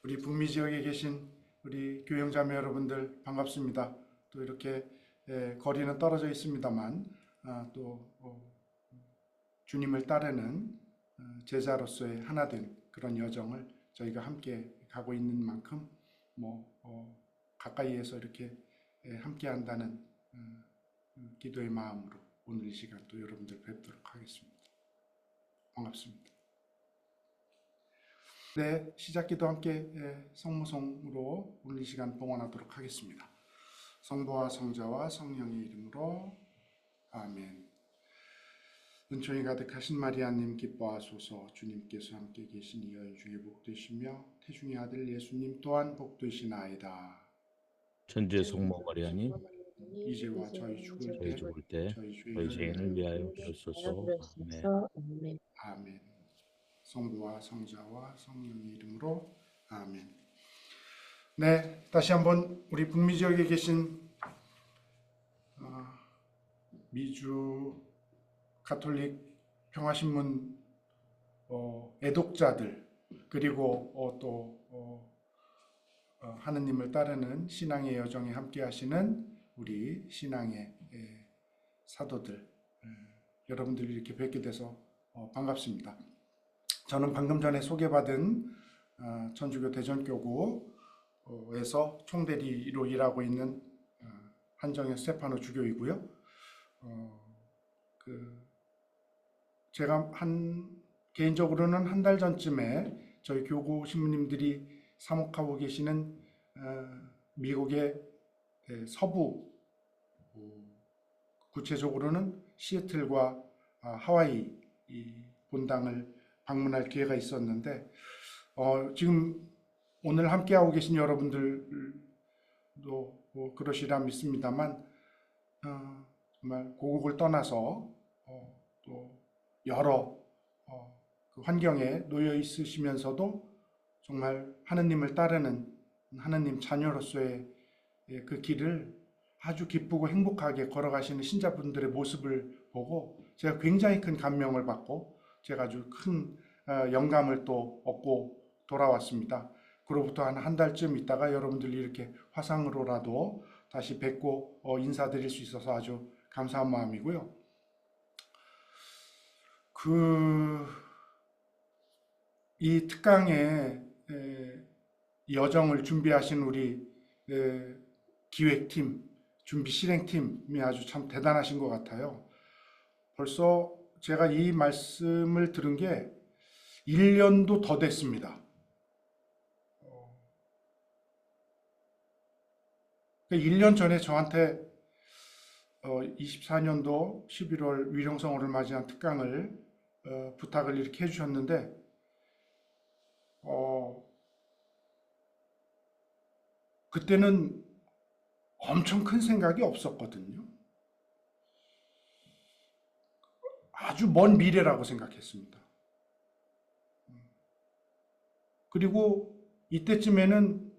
우리 북미 지역에 계신 우리 교영자매 여러분들 반갑습니다. 또 이렇게 거리는 떨어져 있습니다만 또 주님을 따르는 제자로서의 하나된 그런 여정을 저희가 함께 가고 있는 만큼 가까이에서 이렇게 함께 한다는 기도의 마음으로 오늘 이 시간 또 여러분들 뵙도록 하겠습니다. 반갑습니다. 네, 시작기도 함께 성모성으로 오늘 이 시간 봉헌하도록 하겠습니다. 성부와 성자와 성령의 이름으로 아멘. 은총이 가득하신 마리아님 기뻐하소서. 주님께서 함께 계시니 여인 중에 복되시며 태중의 아들 예수님 또한 복되시나이다. 천주의 성모 마리아님, 이제와 저희 죽을 때 저희 죄인을 위하여 비로소서. 아멘. 아멘. 성부와 성자와 성령의 이름으로 아멘. 네, 다시 한번 우리 북미 지역에 계신 미주 가톨릭 평화신문 애독자들 그리고 또 하느님을 따르는 신앙의 여정에 함께 하시는 우리 신앙의 사도들 여러분들이 이렇게 뵙게 돼서 반갑습니다. 저는 방금 전에 소개받은 천주교 대전교구에서 총대리로 일하고 있는 한정현 스테파노 주교이고요. 제가 개인적으로는 한 달 전쯤에 저희 교구 신부님들이 사목하고 계시는 미국의 서부, 구체적으로는 시애틀과 하와이 본당을 방문할 기회가 있었는데 지금 오늘 함께하고 계신 여러분들도 그러시라 믿습니다만 정말 고국을 떠나서 또 여러 그 환경에 놓여 있으시면서도 정말 하느님을 따르는 하느님 자녀로서의 그 길을 아주 기쁘고 행복하게 걸어가시는 신자분들의 모습을 보고 제가 굉장히 큰 감명을 받고 제가 아주 큰 영감을 또 얻고 돌아왔습니다. 그로부터 한 달쯤 있다가 여러분들이 이렇게 화상으로라도 다시 뵙고 인사드릴 수 있어서 아주 감사한 마음이고요. 이 특강의 여정을 준비하신 우리 기획팀, 준비 실행팀이 아주 참 대단하신 것 같아요. 벌써 제가 이 말씀을 들은 게 1년도 더 됐습니다. 1년 전에 저한테 24년도 11월 위령성어를 맞이한 특강을 부탁을 이렇게 해주셨는데 그때는 엄청 큰 생각이 없었거든요. 아주 먼 미래라고 생각했습니다. 그리고 이때쯤에는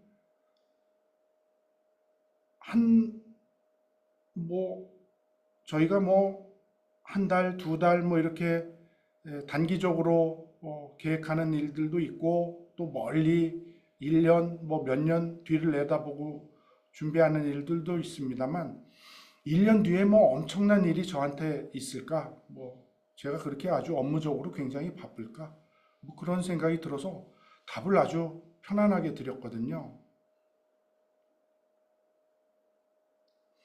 저희가 한 달, 두 달 이렇게 단기적으로 계획하는 일들도 있고 또 멀리 1년, 몇 년 뒤를 내다보고 준비하는 일들도 있습니다만 1년 뒤에 엄청난 일이 저한테 있을까? 제가 그렇게 아주 업무적으로 굉장히 바쁠까? 그런 생각이 들어서 답을 아주 편안하게 드렸거든요.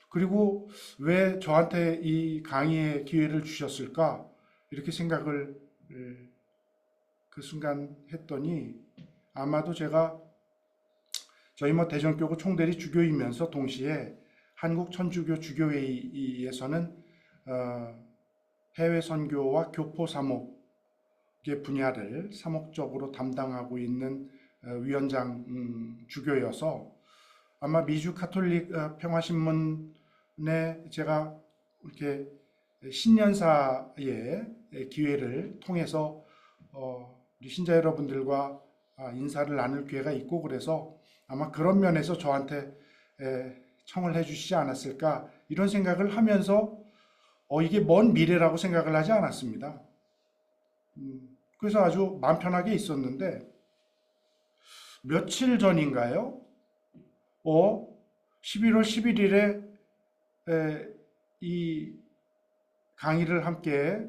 그리고 왜 저한테 이 강의의 기회를 주셨을까? 이렇게 생각을 그 순간 했더니 아마도 제가 저희 대전교구 총대리 주교이면서 동시에 한국천주교 주교회의에서는 해외 선교와 교포 사목의 분야를 사목적으로 담당하고 있는 위원장 주교여서 아마 미주 가톨릭 평화신문에 제가 이렇게 신년사의 기회를 통해서 우리 신자 여러분들과 인사를 나눌 기회가 있고 그래서 아마 그런 면에서 저한테 청을 해주시지 않았을까 이런 생각을 하면서 이게 먼 미래라고 생각을 하지 않았습니다. 그래서 아주 마음 편하게 있었는데 며칠 전인가요? 11월 11일에 이 강의를 함께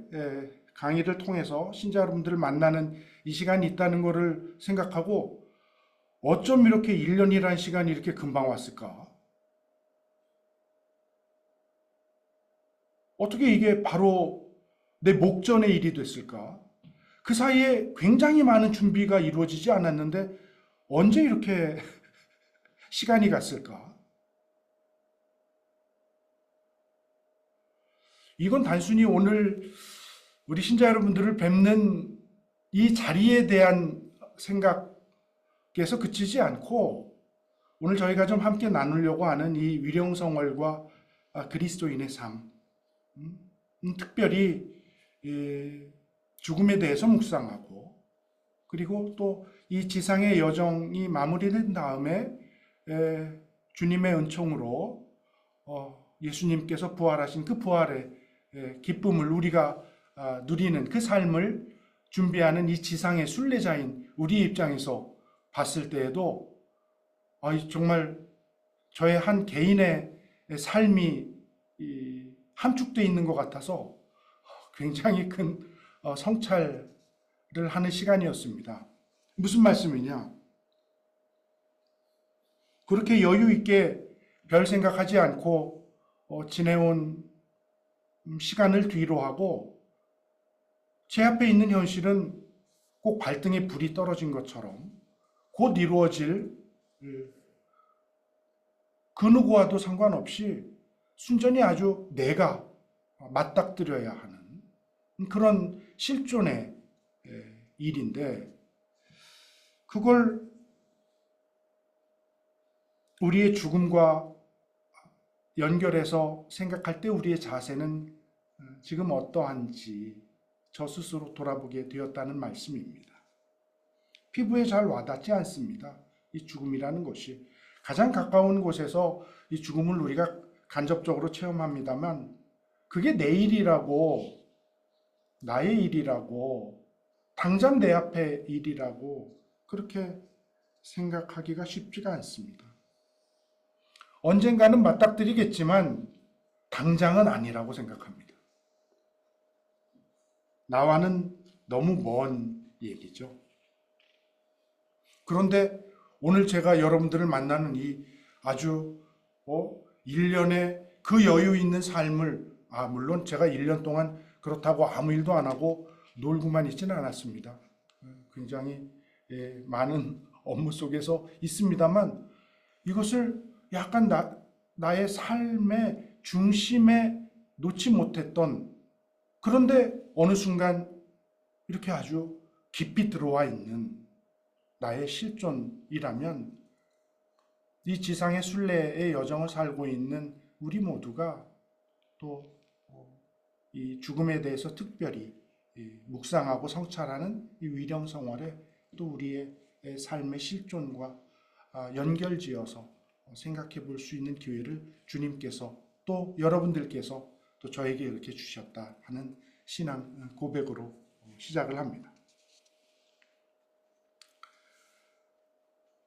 강의를 통해서 신자 여러분들을 만나는 이 시간이 있다는 것을 생각하고 어쩜 이렇게 1년이라는 시간이 이렇게 금방 왔을까? 어떻게 이게 바로 내 목전의 일이 됐을까? 그 사이에 굉장히 많은 준비가 이루어지지 않았는데 언제 이렇게 시간이 갔을까? 이건 단순히 오늘 우리 신자 여러분들을 뵙는 이 자리에 대한 생각에서 그치지 않고 오늘 저희가 좀 함께 나누려고 하는 이 위령성월과 그리스도인의 삶, 특별히 죽음에 대해서 묵상하고 그리고 또 이 지상의 여정이 마무리된 다음에 주님의 은총으로 예수님께서 부활하신 그 부활의 기쁨을 우리가 누리는 그 삶을 준비하는 이 지상의 순례자인 우리 입장에서 봤을 때에도 정말 저의 한 개인의 삶이 함축되어 있는 것 같아서 굉장히 큰 성찰을 하는 시간이었습니다. 무슨 말씀이냐? 그렇게 여유 있게 별 생각하지 않고 지내온 시간을 뒤로 하고 제 앞에 있는 현실은 꼭 발등에 불이 떨어진 것처럼 곧 이루어질 그 누구와도 상관없이 순전히 아주 내가 맞닥뜨려야 하는 그런 실존의 일인데 그걸 우리의 죽음과 연결해서 생각할 때 우리의 자세는 지금 어떠한지 저 스스로 돌아보게 되었다는 말씀입니다. 피부에 잘 와닿지 않습니다. 이 죽음이라는 것이 가장 가까운 곳에서 이 죽음을 우리가 간접적으로 체험합니다만 그게 내 일이라고 나의 일이라고 당장 내 앞의 일이라고 그렇게 생각하기가 쉽지가 않습니다. 언젠가는 맞닥뜨리겠지만 당장은 아니라고 생각합니다. 나와는 너무 먼 얘기죠. 그런데 오늘 제가 여러분들을 만나는 이 아주 1년의 그 여유 있는 삶을 물론 제가 1년 동안 그렇다고 아무 일도 안 하고 놀고만 있지는 않았습니다. 굉장히 많은 업무 속에서 있습니다만 이것을 약간 나의 삶의 중심에 놓지 못했던 그런데 어느 순간 이렇게 아주 깊이 들어와 있는 나의 실존이라면 이 지상의 순례의 여정을 살고 있는 우리 모두가 또 이 죽음에 대해서 특별히 묵상하고 성찰하는 이 위령성월에 또 우리의 삶의 실존과 연결지어서 생각해 볼 수 있는 기회를 주님께서 또 여러분들께서 또 저에게 이렇게 주셨다 하는 신앙 고백으로 시작을 합니다.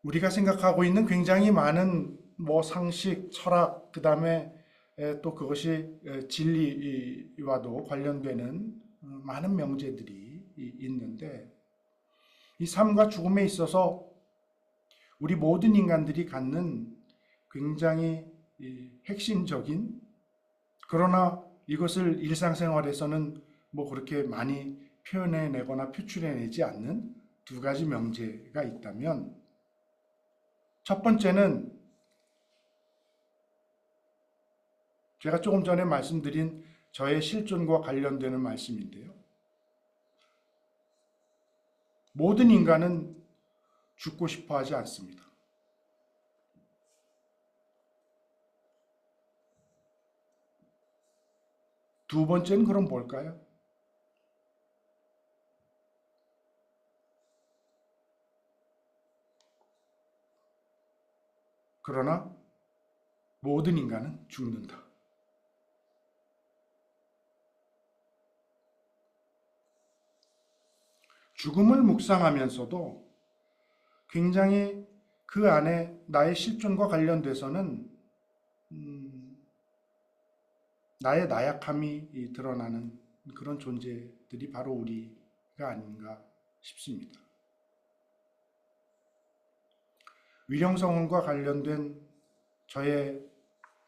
우리가 생각하고 있는 굉장히 많은 상식, 철학, 그 다음에 또 그것이 진리와도 관련되는 많은 명제들이 있는데 이 삶과 죽음에 있어서 우리 모든 인간들이 갖는 굉장히 핵심적인 그러나 이것을 일상생활에서는 그렇게 많이 표현해내거나 표출해내지 않는 두 가지 명제가 있다면 첫 번째는 제가 조금 전에 말씀드린 저의 실존과 관련되는 말씀인데요. 모든 인간은 죽고 싶어 하지 않습니다. 두 번째는 그럼 뭘까요? 그러나 모든 인간은 죽는다. 죽음을 묵상하면서도 굉장히 그 안에 나의 실존과 관련돼서는 나의 나약함이 드러나는 그런 존재들이 바로 우리가 아닌가 싶습니다. 위령성원과 관련된 저의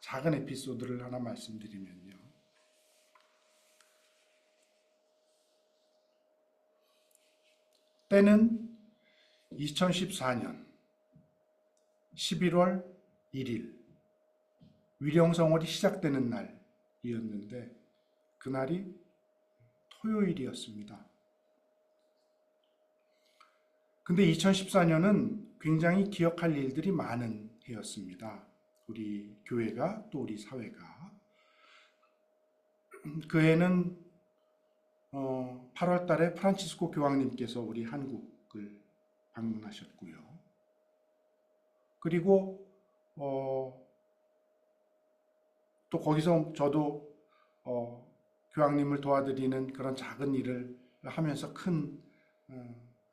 작은 에피소드를 하나 말씀드리면요. 때는 2014년 11월 1일 위령성월이 시작되는 날이었는데 그날이 토요일이었습니다. 근데 2014년은 굉장히 기억할 일들이 많은 해였습니다. 우리 교회가 또 우리 사회가. 그 해는 8월 달에 프란치스코 교황님께서 우리 한국을 방문하셨고요. 그리고 또 거기서 저도 교황님을 도와드리는 그런 작은 일을 하면서 큰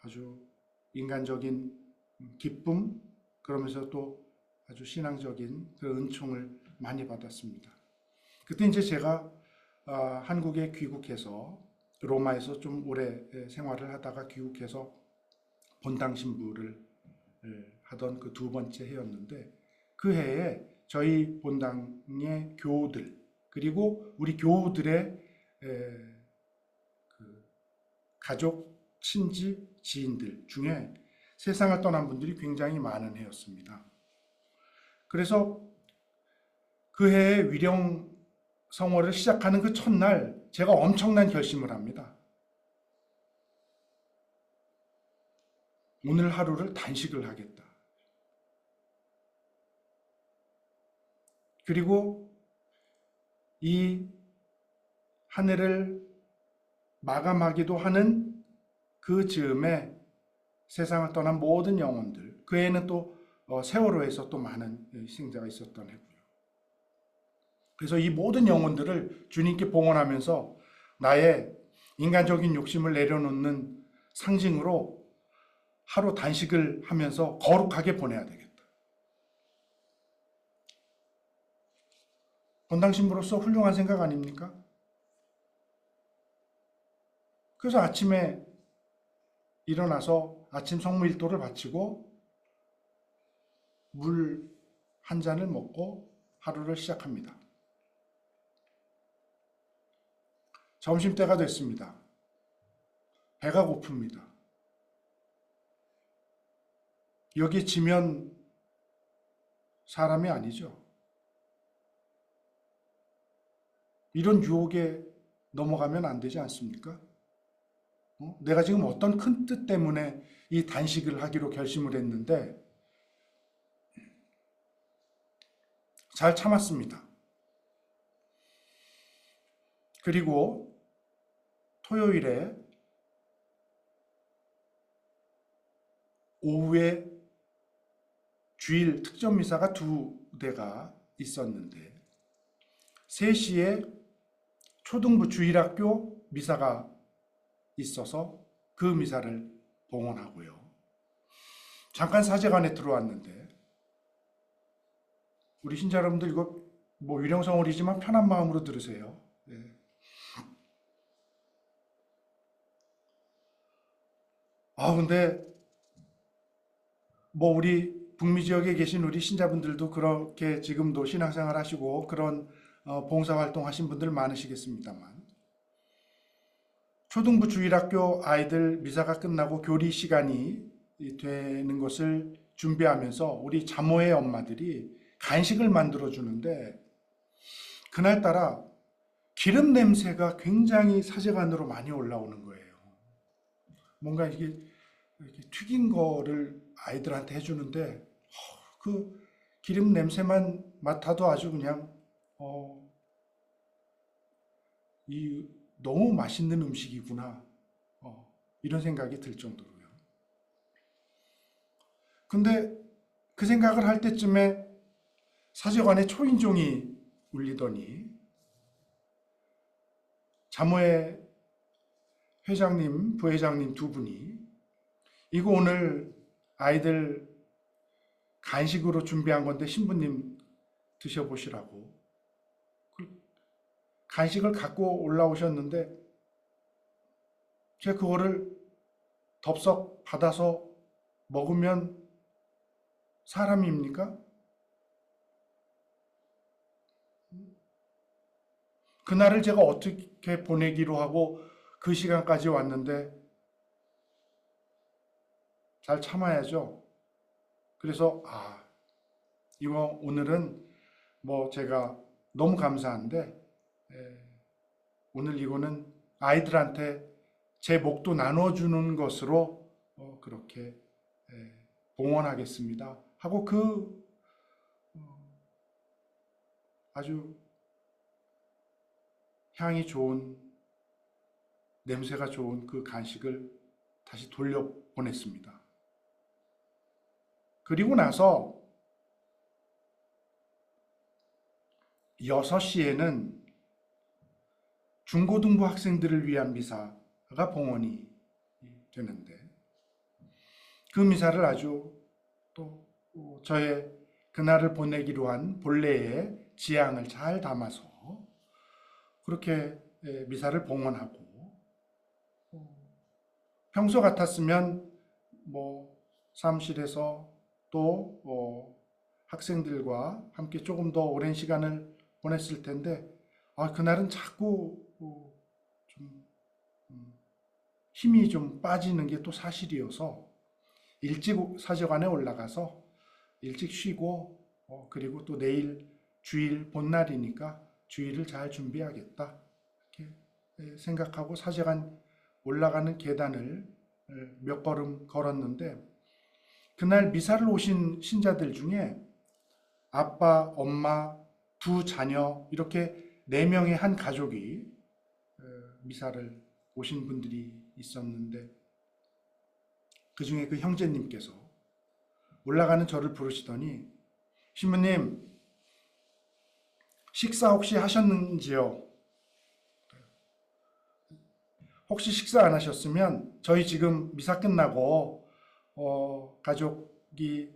아주 인간적인 기쁨, 그러면서 또 아주 신앙적인 그 은총을 많이 받았습니다. 그때 이제 제가 한국에 귀국해서 로마에서 좀 오래 생활을 하다가 귀국해서 본당 신부를 하던 그 두 번째 해였는데 그 해에 저희 본당의 교우들 그리고 우리 교우들의 그 가족, 친지, 지인들 중에 세상을 떠난 분들이 굉장히 많은 해였습니다. 그래서 그 해에 위령 성월을 시작하는 그 첫날 제가 엄청난 결심을 합니다. 오늘 하루를 단식을 하겠다. 그리고 이 한 해를 마감하기도 하는 그 즈음에 세상을 떠난 모든 영혼들, 그 해는 또 세월호에서 또 많은 희생자가 있었던 해고요. 그래서 이 모든 영혼들을 주님께 봉헌하면서 나의 인간적인 욕심을 내려놓는 상징으로 하루 단식을 하면서 거룩하게 보내야 되겠다. 본당 신부로서 훌륭한 생각 아닙니까? 그래서 아침에 일어나서 아침 성무 일도를 바치고 물 한 잔을 먹고 하루를 시작합니다. 점심때가 됐습니다. 배가 고픕니다. 여기 지면 사람이 아니죠. 이런 유혹에 넘어가면 안 되지 않습니까? 내가 지금 어떤 큰 뜻 때문에 이 단식을 하기로 결심을 했는데 잘 참았습니다. 그리고 토요일에 오후에 주일 특전 미사가 두 대가 있었는데 3시에 초등부 주일학교 미사가 있어서 그 미사를 봉헌하고요. 잠깐 사제관에 들어왔는데 우리 신자 여러분들 이거 뭐 위령성월이지만 편한 마음으로 들으세요. 네. 근데 뭐 우리 북미 지역에 계신 우리 신자분들도 그렇게 지금도 신앙생활 하시고 그런 봉사활동 하신 분들 많으시겠습니다만 초등부 주일학교 아이들 미사가 끝나고 교리 시간이 되는 것을 준비하면서 우리 자모의 엄마들이 간식을 만들어 주는데 그날따라 기름 냄새가 굉장히 사제관으로 많이 올라오는 거예요. 뭔가 이게 이렇게 튀긴 거를 아이들한테 해주는데 그 기름 냄새만 맡아도 아주 그냥 이 너무 맛있는 음식이구나 이런 생각이 들 정도로요. 근데 그 생각을 할 때쯤에 사제관에 초인종이 울리더니 자모의 회장님, 부회장님 두 분이 이거 오늘 아이들 간식으로 준비한 건데 신부님 드셔보시라고. 간식을 갖고 올라오셨는데 제가 그거를 덥석 받아서 먹으면 사람입니까? 그날을 제가 어떻게 보내기로 하고 그 시간까지 왔는데 잘 참아야죠. 그래서 이거 오늘은 뭐 제가 너무 감사한데 오늘 이거는 아이들한테 제 목도 나눠주는 것으로 그렇게 봉헌하겠습니다 하고 아주 향이 좋은, 냄새가 좋은 그 간식을 다시 돌려보냈습니다. 그리고 나서 6시에는 중고등부 학생들을 위한 미사가 봉헌이 되는데 그 미사를 아주 또 저의 그날을 보내기로 한 본래의 지향을 잘 담아서 그렇게 미사를 봉헌하고 평소 같았으면 뭐 사무실에서 또 학생들과 함께 조금 더 오랜 시간을 보냈을 텐데 그날은 자꾸 좀 힘이 좀 빠지는 게 또 사실이어서 일찍 사제관에 올라가서 일찍 쉬고 그리고 또 내일 주일 본날이니까 주일을 잘 준비하겠다 이렇게 생각하고 사제관 올라가는 계단을 몇 걸음 걸었는데 그날 미사를 오신 신자들 중에 아빠, 엄마, 두 자녀 이렇게 4명의 한 가족이 미사를 오신 분들이 있었는데 그 중에 그 형제님께서 올라가는 저를 부르시더니 신부님 식사 혹시 하셨는지요? 혹시 식사 안 하셨으면 저희 지금 미사 끝나고 가족이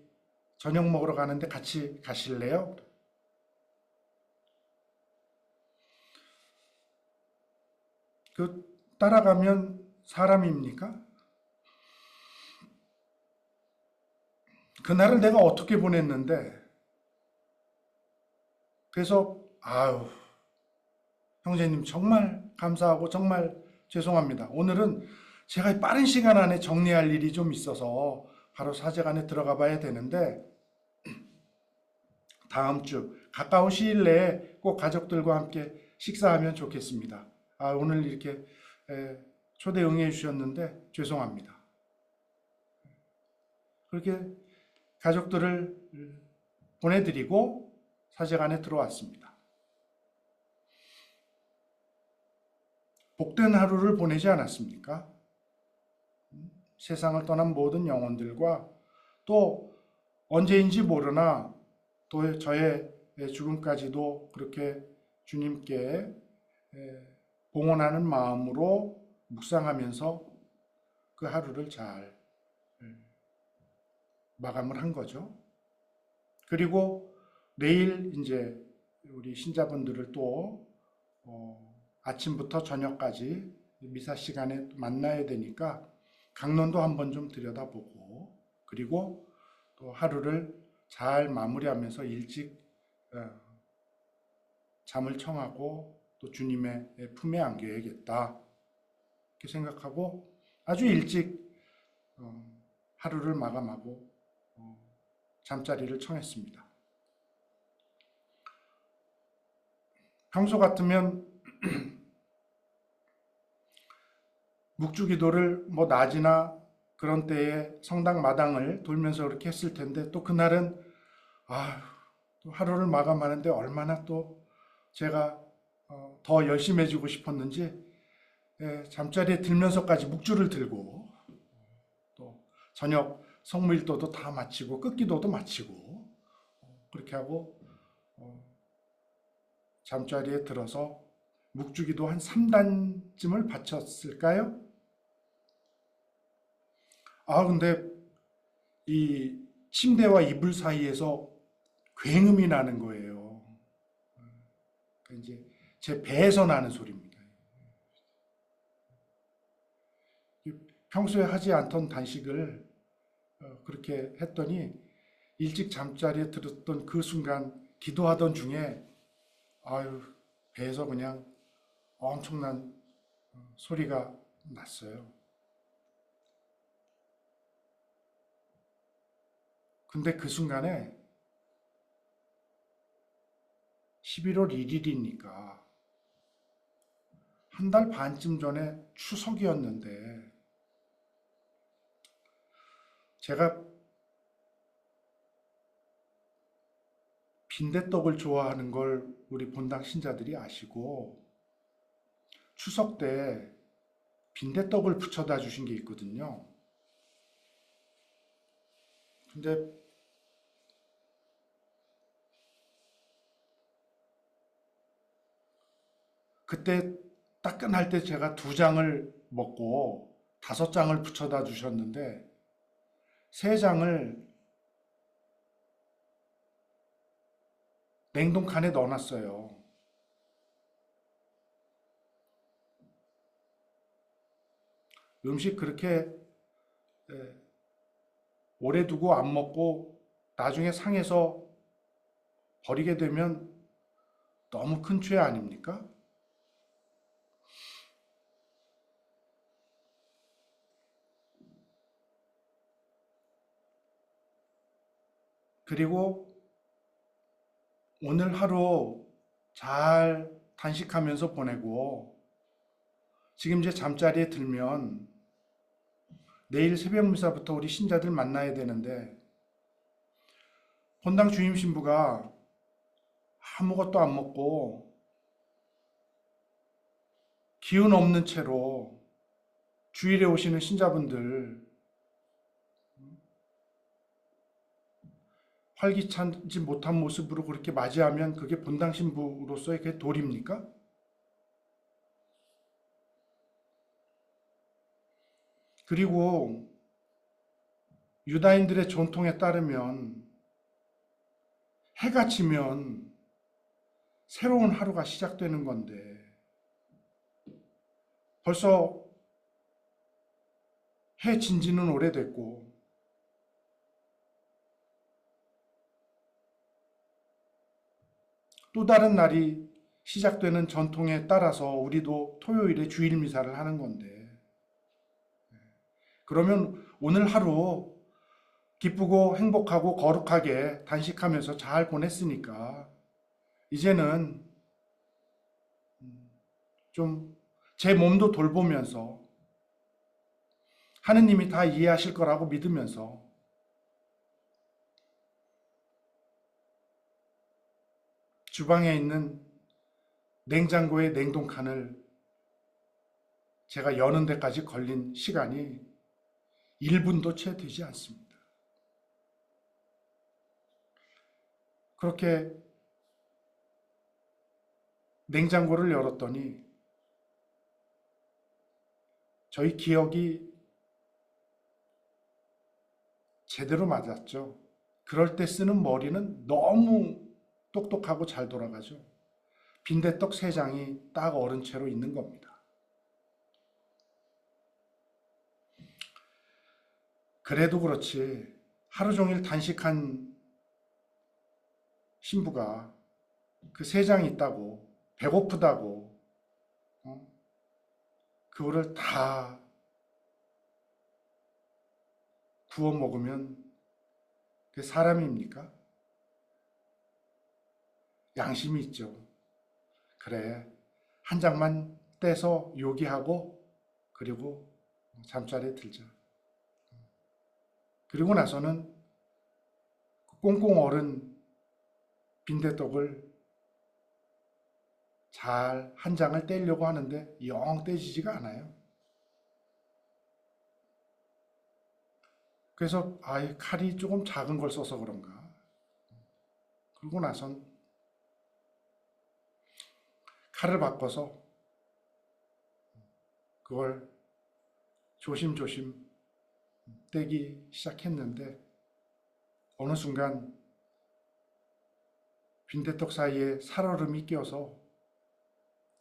저녁 먹으러 가는데 같이 가실래요? 그 따라가면 사람입니까? 그날을 내가 어떻게 보냈는데 그래서 형제님 정말 감사하고 정말 죄송합니다. 오늘은 제가 빠른 시간 안에 정리할 일이 좀 있어서 바로 사제관에 들어가 봐야 되는데 다음 주 가까운 시일 내에 꼭 가족들과 함께 식사하면 좋겠습니다. 오늘 이렇게 초대 응해 주셨는데 죄송합니다. 그렇게 가족들을 보내드리고 사제관에 들어왔습니다. 복된 하루를 보내지 않았습니까? 세상을 떠난 모든 영혼들과 또 언제인지 모르나 또 저의 죽음까지도 그렇게 주님께 봉헌하는 마음으로 묵상하면서 그 하루를 잘 마감을 한 거죠. 그리고 내일 이제 우리 신자분들을 또 아침부터 저녁까지 미사 시간에 만나야 되니까 강론도 한번 좀 들여다보고 그리고 또 하루를 잘 마무리하면서 일찍 잠을 청하고 또 주님의 품에 안겨야겠다 이렇게 생각하고 아주 일찍 하루를 마감하고 잠자리를 청했습니다. 평소 같으면 묵주기도를 뭐 낮이나 그런 때에 성당 마당을 돌면서 그렇게 했을 텐데 또 그날은 또 하루를 마감하는데 얼마나 또 제가 더 열심해지고 싶었는지 잠자리에 들면서까지 묵주를 들고 또 저녁 성무일도도 다 마치고 끝기도도 마치고 그렇게 하고 잠자리에 들어서 묵주기도 한 3단쯤을 바쳤을까요? 근데 이 침대와 이불 사이에서 굉음이 나는 거예요. 그러니까 이제 제 배에서 나는 소리입니다. 평소에 하지 않던 단식을 그렇게 했더니 일찍 잠자리에 들었던 그 순간 기도하던 중에 아유 배에서 그냥 엄청난 소리가 났어요. 근데 그 순간에 11월 1일이니까 한 달 반쯤 전에 추석이었는데 제가 빈대떡을 좋아하는 걸 우리 본당 신자들이 아시고 추석 때 빈대떡을 부쳐다 주신 게 있거든요. 근데 그때 따끈할 때 제가 2장을 먹고 5장을 부쳐다 주셨는데 3장을 냉동칸에 넣어놨어요. 음식 그렇게 오래 두고 안 먹고 나중에 상해서 버리게 되면 너무 큰 죄 아닙니까? 그리고 오늘 하루 잘 단식하면서 보내고 지금 이제 잠자리에 들면 내일 새벽 미사부터 우리 신자들 만나야 되는데 본당 주임 신부가 아무것도 안 먹고 기운 없는 채로 주일에 오시는 신자분들 활기차지 못한 모습으로 그렇게 맞이하면 그게 본당 신부로서의 그게 도리입니까? 그리고 유다인들의 전통에 따르면 해가 지면 새로운 하루가 시작되는 건데 벌써 해 진 지는 오래됐고 또 다른 날이 시작되는 전통에 따라서 우리도 토요일에 주일 미사를 하는 건데 그러면 오늘 하루 기쁘고 행복하고 거룩하게 단식하면서 잘 보냈으니까 이제는 좀 제 몸도 돌보면서 하느님이 다 이해하실 거라고 믿으면서 주방에 있는 냉장고의 냉동칸을 제가 여는 데까지 걸린 시간이 1분도 채 되지 않습니다. 그렇게 냉장고를 열었더니 저희 기억이 제대로 맞았죠. 그럴 때 쓰는 머리는 너무 똑똑하고 잘 돌아가죠. 빈대떡 3장이 딱 얼은 채로 있는 겁니다. 그래도 그렇지 하루 종일 단식한 신부가 그 3장이 있다고 배고프다고 그거를 다 구워 먹으면 그게 사람입니까? 양심이 있죠. 그래, 한 장만 떼서 요기하고 그리고 잠자리에 들자. 그리고 나서는 꽁꽁 얼은 빈대떡을 잘 한 장을 떼려고 하는데 영 떼지지가 않아요. 그래서 칼이 조금 작은 걸 써서 그런가. 그러고 나선 칼을 바꿔서 그걸 조심조심 떼기 시작했는데 어느 순간 빈대떡 사이에 살얼음이 껴서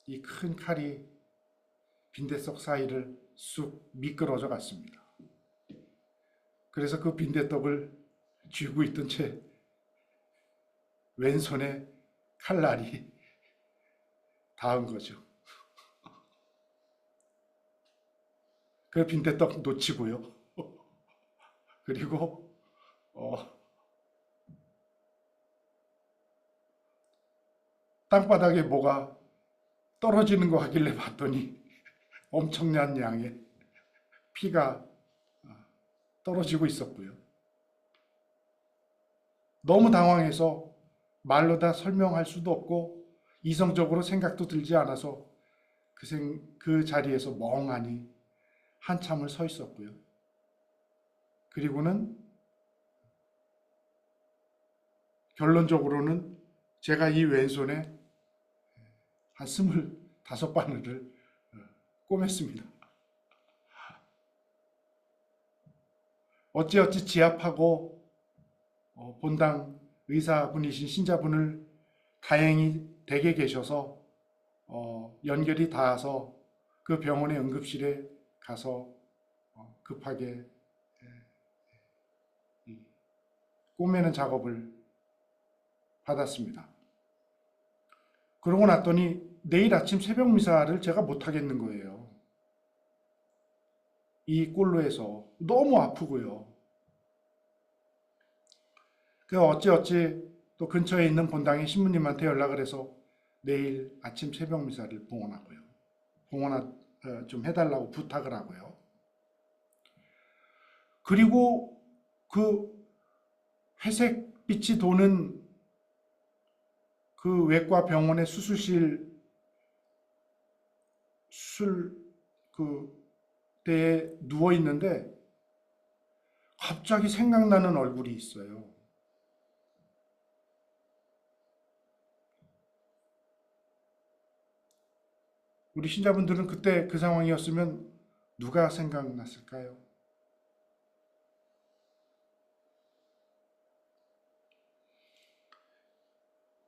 이 큰 칼이 빈대떡 사이를 쑥 미끄러져 갔습니다. 그래서 그 빈대떡을 쥐고 있던 제 왼손에 칼날이 닿은 거죠. 그 빈대떡 놓치고요. 그리고 땅바닥에 뭐가 떨어지는 거 하길래 봤더니 엄청난 양의 피가 떨어지고 있었고요. 너무 당황해서 말로 다 설명할 수도 없고 이성적으로 생각도 들지 않아서 그 자리에서 멍하니 한참을 서 있었고요. 그리고는 결론적으로는 제가 이 왼손에 한 25바늘을 꿰맸습니다. 어찌어찌 지압하고 본당 의사분이신 신자분을 다행히 댁에 계셔서 연결이 닿아서 그 병원의 응급실에 가서 급하게 꿰매는 작업을 받았습니다. 그러고 났더니 내일 아침 새벽 미사를 제가 못 하겠는 거예요. 이 꼴로 해서 너무 아프고요. 그 어찌어찌 또 근처에 있는 본당의 신부님한테 연락을 해서 내일 아침 새벽 미사를 봉헌하고요. 좀 해달라고 부탁을 하고요. 그리고 그 회색 빛이 도는 그 외과 병원의 수술실 때에 누워 있는데 갑자기 생각나는 얼굴이 있어요. 우리 신자분들은 그때 그 상황이었으면 누가 생각났을까요?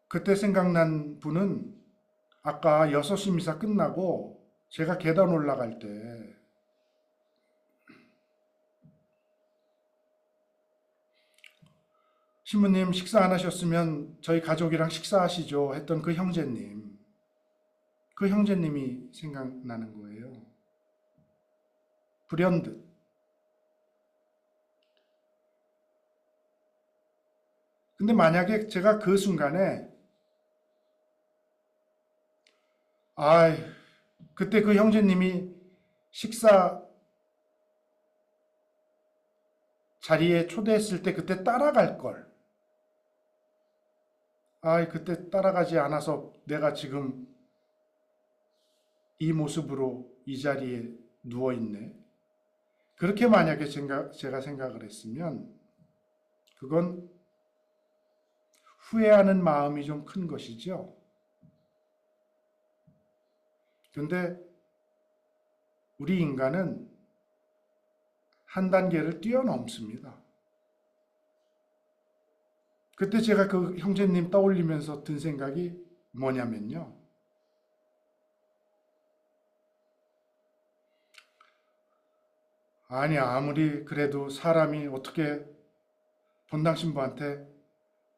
그때 생각난 분은 아까 6시 미사 끝나고 제가 계단 올라갈 때 신부님 식사 안 하셨으면 저희 가족이랑 식사하시죠 했던 그 형제님이 생각나는 거예요. 불현듯. 근데 만약에 제가 그 순간에 그때 그 형제님이 식사 자리에 초대했을 때 그때 따라갈 걸. 그때 따라가지 않아서 내가 지금 이 모습으로 이 자리에 누워있네. 그렇게 만약에 제가 생각을 했으면 그건 후회하는 마음이 좀 큰 것이죠. 근데 우리 인간은 한 단계를 뛰어넘습니다. 그때 제가 그 형제님 떠올리면서 든 생각이 뭐냐면요. 아무리 그래도 사람이 어떻게 본당 신부한테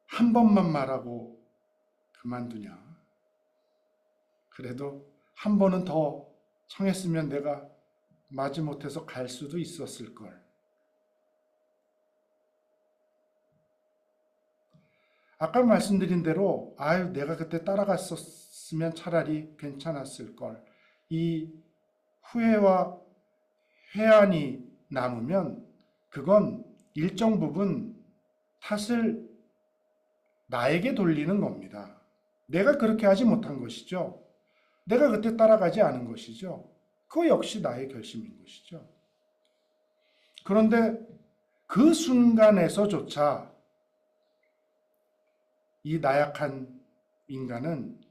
한 번만 말하고 그만두냐. 그래도 한 번은 더 청했으면 내가 마지못해서 갈 수도 있었을 걸. 아까 말씀드린 대로 내가 그때 따라갔었으면 차라리 괜찮았을 걸. 이 후회와 회한이 남으면 그건 일정 부분 탓을 나에게 돌리는 겁니다. 내가 그렇게 하지 못한 것이죠. 내가 그때 따라가지 않은 것이죠. 그거 역시 나의 결심인 것이죠. 그런데 그 순간에서조차 이 나약한 인간은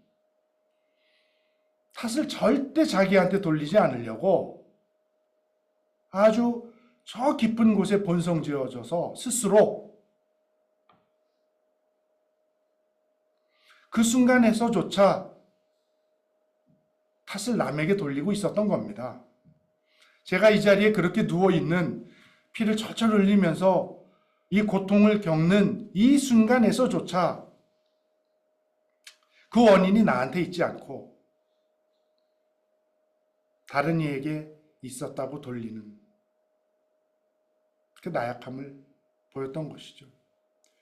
탓을 절대 자기한테 돌리지 않으려고 아주 저 깊은 곳에 본성지어져서 스스로 그 순간에서조차 탓을 남에게 돌리고 있었던 겁니다. 제가 이 자리에 그렇게 누워있는, 피를 철철 흘리면서 이 고통을 겪는 이 순간에서조차 그 원인이 나한테 있지 않고 다른 이에게 있었다고 돌리는 그 나약함을 보였던 것이죠.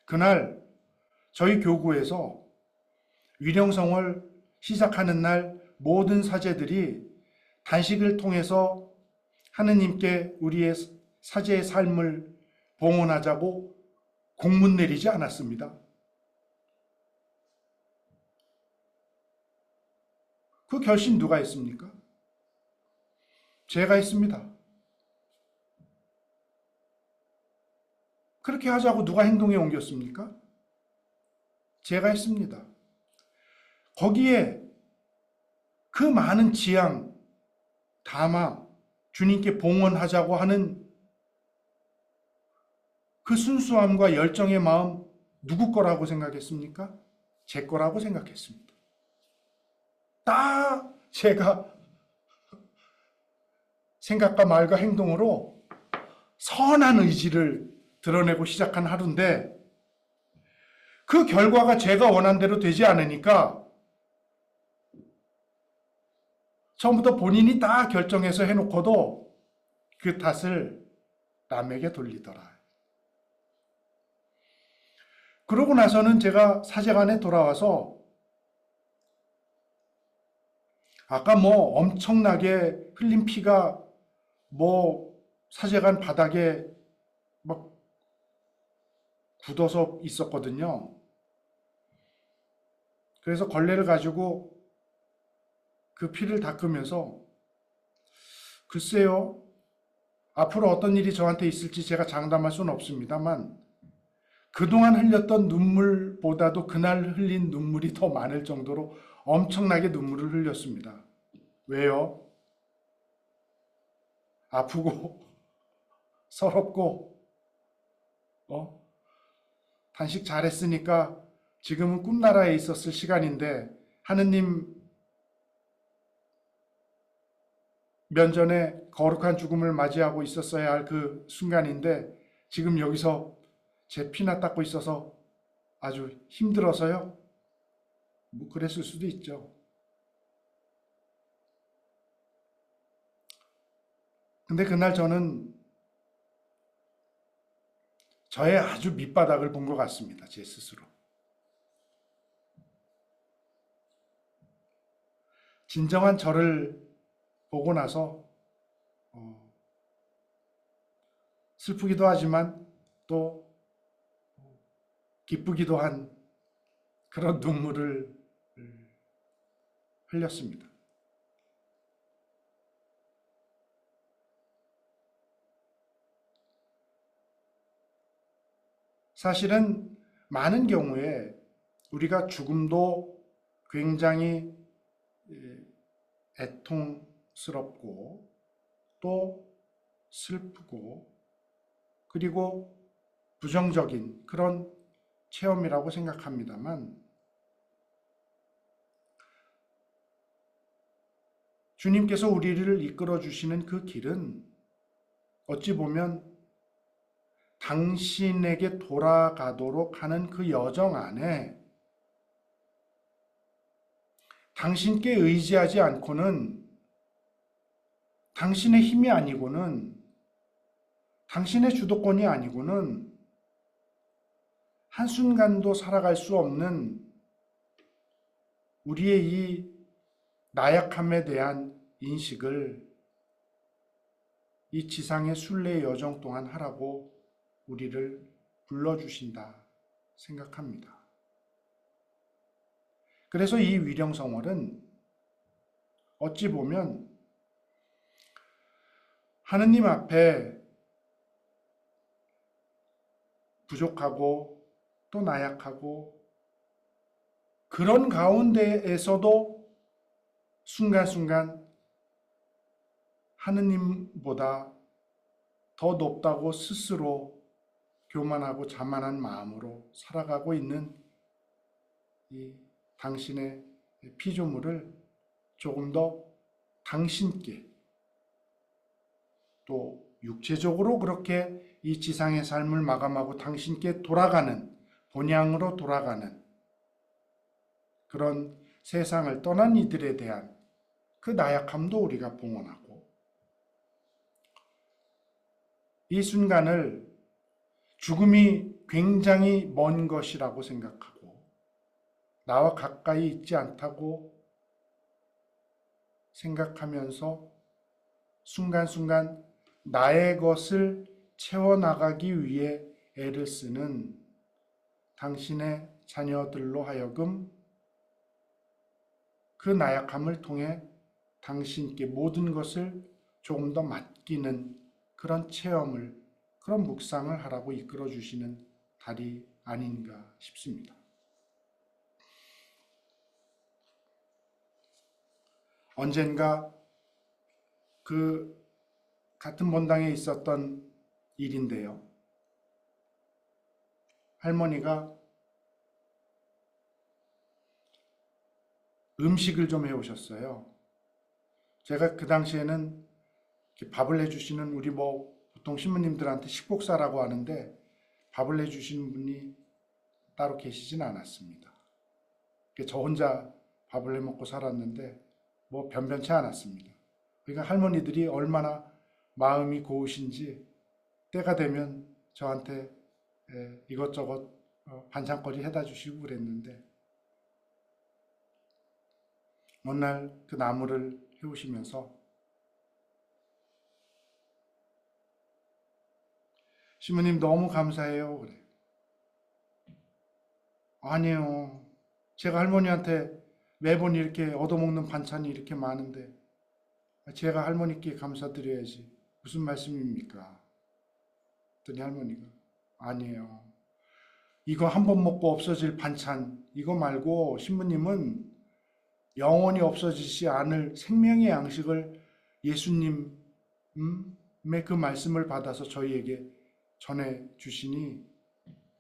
그날 저희 교구에서 위령성을 시작하는 날 모든 사제들이 단식을 통해서 하느님께 우리의 사제의 삶을 봉헌하자고 공문 내리지 않았습니다. 그 결심 누가 했습니까? 제가 했습니다. 그렇게 하자고 누가 행동에 옮겼습니까? 제가 했습니다. 거기에 그 많은 지향, 담아 주님께 봉헌하자고 하는 그 순수함과 열정의 마음 누구 거라고 생각했습니까? 제 거라고 생각했습니다. 다 제가 생각과 말과 행동으로 선한 의지를 드러내고 시작한 하루인데 그 결과가 제가 원한 대로 되지 않으니까 처음부터 본인이 다 결정해서 해놓고도 그 탓을 남에게 돌리더라. 그러고 나서는 제가 사제관에 돌아와서 아까 엄청나게 흘린 피가 사제관 바닥에 막 굳어서 있었거든요. 그래서 걸레를 가지고 그 피를 닦으면서 글쎄요, 앞으로 어떤 일이 저한테 있을지 제가 장담할 수는 없습니다만 그동안 흘렸던 눈물보다도 그날 흘린 눈물이 더 많을 정도로 엄청나게 눈물을 흘렸습니다. 왜요? 아프고 서럽고 단식 잘했으니까 지금은 꿈나라에 있었을 시간인데 하느님 면전에 거룩한 죽음을 맞이하고 있었어야 할 그 순간인데 지금 여기서 제 피나 닦고 있어서 아주 힘들어서요. 그랬을 수도 있죠. 근데 그날 저는 저의 아주 밑바닥을 본 것 같습니다. 제 스스로. 진정한 저를 보고 나서 슬프기도 하지만 또 기쁘기도 한 그런 눈물을 흘렸습니다. 사실은 많은 경우에 우리가 죽음도 굉장히 애통스럽고 또 슬프고 그리고 부정적인 그런 체험이라고 생각합니다만 주님께서 우리를 이끌어 주시는 그 길은 어찌 보면 당신에게 돌아가도록 하는 그 여정 안에 당신께 의지하지 않고는 당신의 힘이 아니고는 당신의 주도권이 아니고는 한순간도 살아갈 수 없는 우리의 이 나약함에 대한 인식을 이 지상의 순례의 여정 동안 하라고 우리를 불러주신다 생각합니다. 그래서 이 위령성월은 어찌 보면 하느님 앞에 부족하고 또 나약하고 그런 가운데에서도 순간순간 하느님보다 더 높다고 스스로 교만하고 자만한 마음으로 살아가고 있는 이 당신의 피조물을 조금 더 당신께, 또 육체적으로 그렇게 이 지상의 삶을 마감하고 당신께 돌아가는, 본향으로 돌아가는 그런 세상을 떠난 이들에 대한 그 나약함도 우리가 봉헌하고, 이 순간을 죽음이 굉장히 먼 것이라고 생각하고 나와 가까이 있지 않다고 생각하면서 순간순간 나의 것을 채워나가기 위해 애를 쓰는 당신의 자녀들로 하여금 그 나약함을 통해 당신께 모든 것을 조금 더 맡기는 그런 체험을, 그런 묵상을 하라고 이끌어 주시는 달이 아닌가 싶습니다. 언젠가 그 같은 본당에 있었던 일인데요. 할머니가 음식을 좀 해오셨어요. 제가 그 당시에는 밥을 해주시는, 우리 보통 신부님들한테 식복사라고 하는데 밥을 해주시는 분이 따로 계시진 않았습니다. 저 혼자 밥을 해먹고 살았는데 변변치 않았습니다. 그러니까 할머니들이 얼마나 마음이 고우신지 때가 되면 저한테 이것저것 반찬거리 해다 주시고 그랬는데, 어느 날 그 나물을 해오시면서 신부님 너무 감사해요 그래. 아니에요. 제가 할머니한테 매번 이렇게 얻어먹는 반찬이 이렇게 많은데 제가 할머니께 감사드려야지. 무슨 말씀입니까? 그랬더니 할머니가 아니에요. 이거 한 번 먹고 없어질 반찬 이거 말고 신부님은 영원히 없어지지 않을 생명의 양식을 예수님의 그 말씀을 받아서 저희에게 전해주시니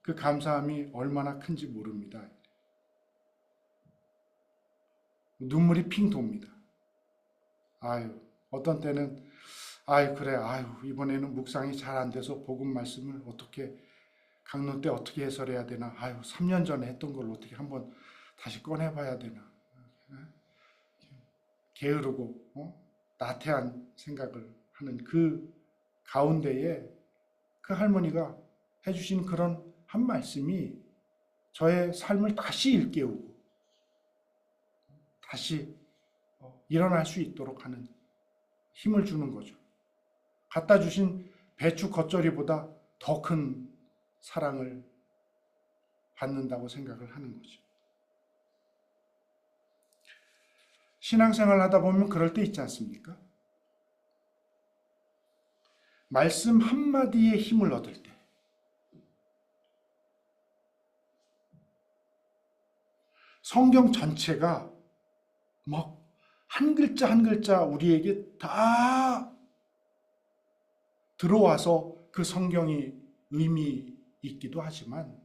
그 감사함이 얼마나 큰지 모릅니다. 눈물이 핑 돕니다. 어떤 때는 그래, 이번에는 묵상이 잘 안 돼서 복음 말씀을 어떻게 강론 때 어떻게 해설해야 되나, 3년 전에 했던 걸 어떻게 한번 다시 꺼내봐야 되나, 게으르고 나태한 생각을 하는 그 가운데에 그 할머니가 해주신 그런 한 말씀이 저의 삶을 다시 일깨우고 다시 일어날 수 있도록 하는 힘을 주는 거죠. 갖다 주신 배추 겉절이보다 더 큰 사랑을 받는다고 생각을 하는 거죠. 신앙생활 하다 보면 그럴 때 있지 않습니까? 말씀 한마디에 힘을 얻을 때, 성경 전체가 한 글자 한 글자 우리에게 다 들어와서 그 성경이 의미 있기도 하지만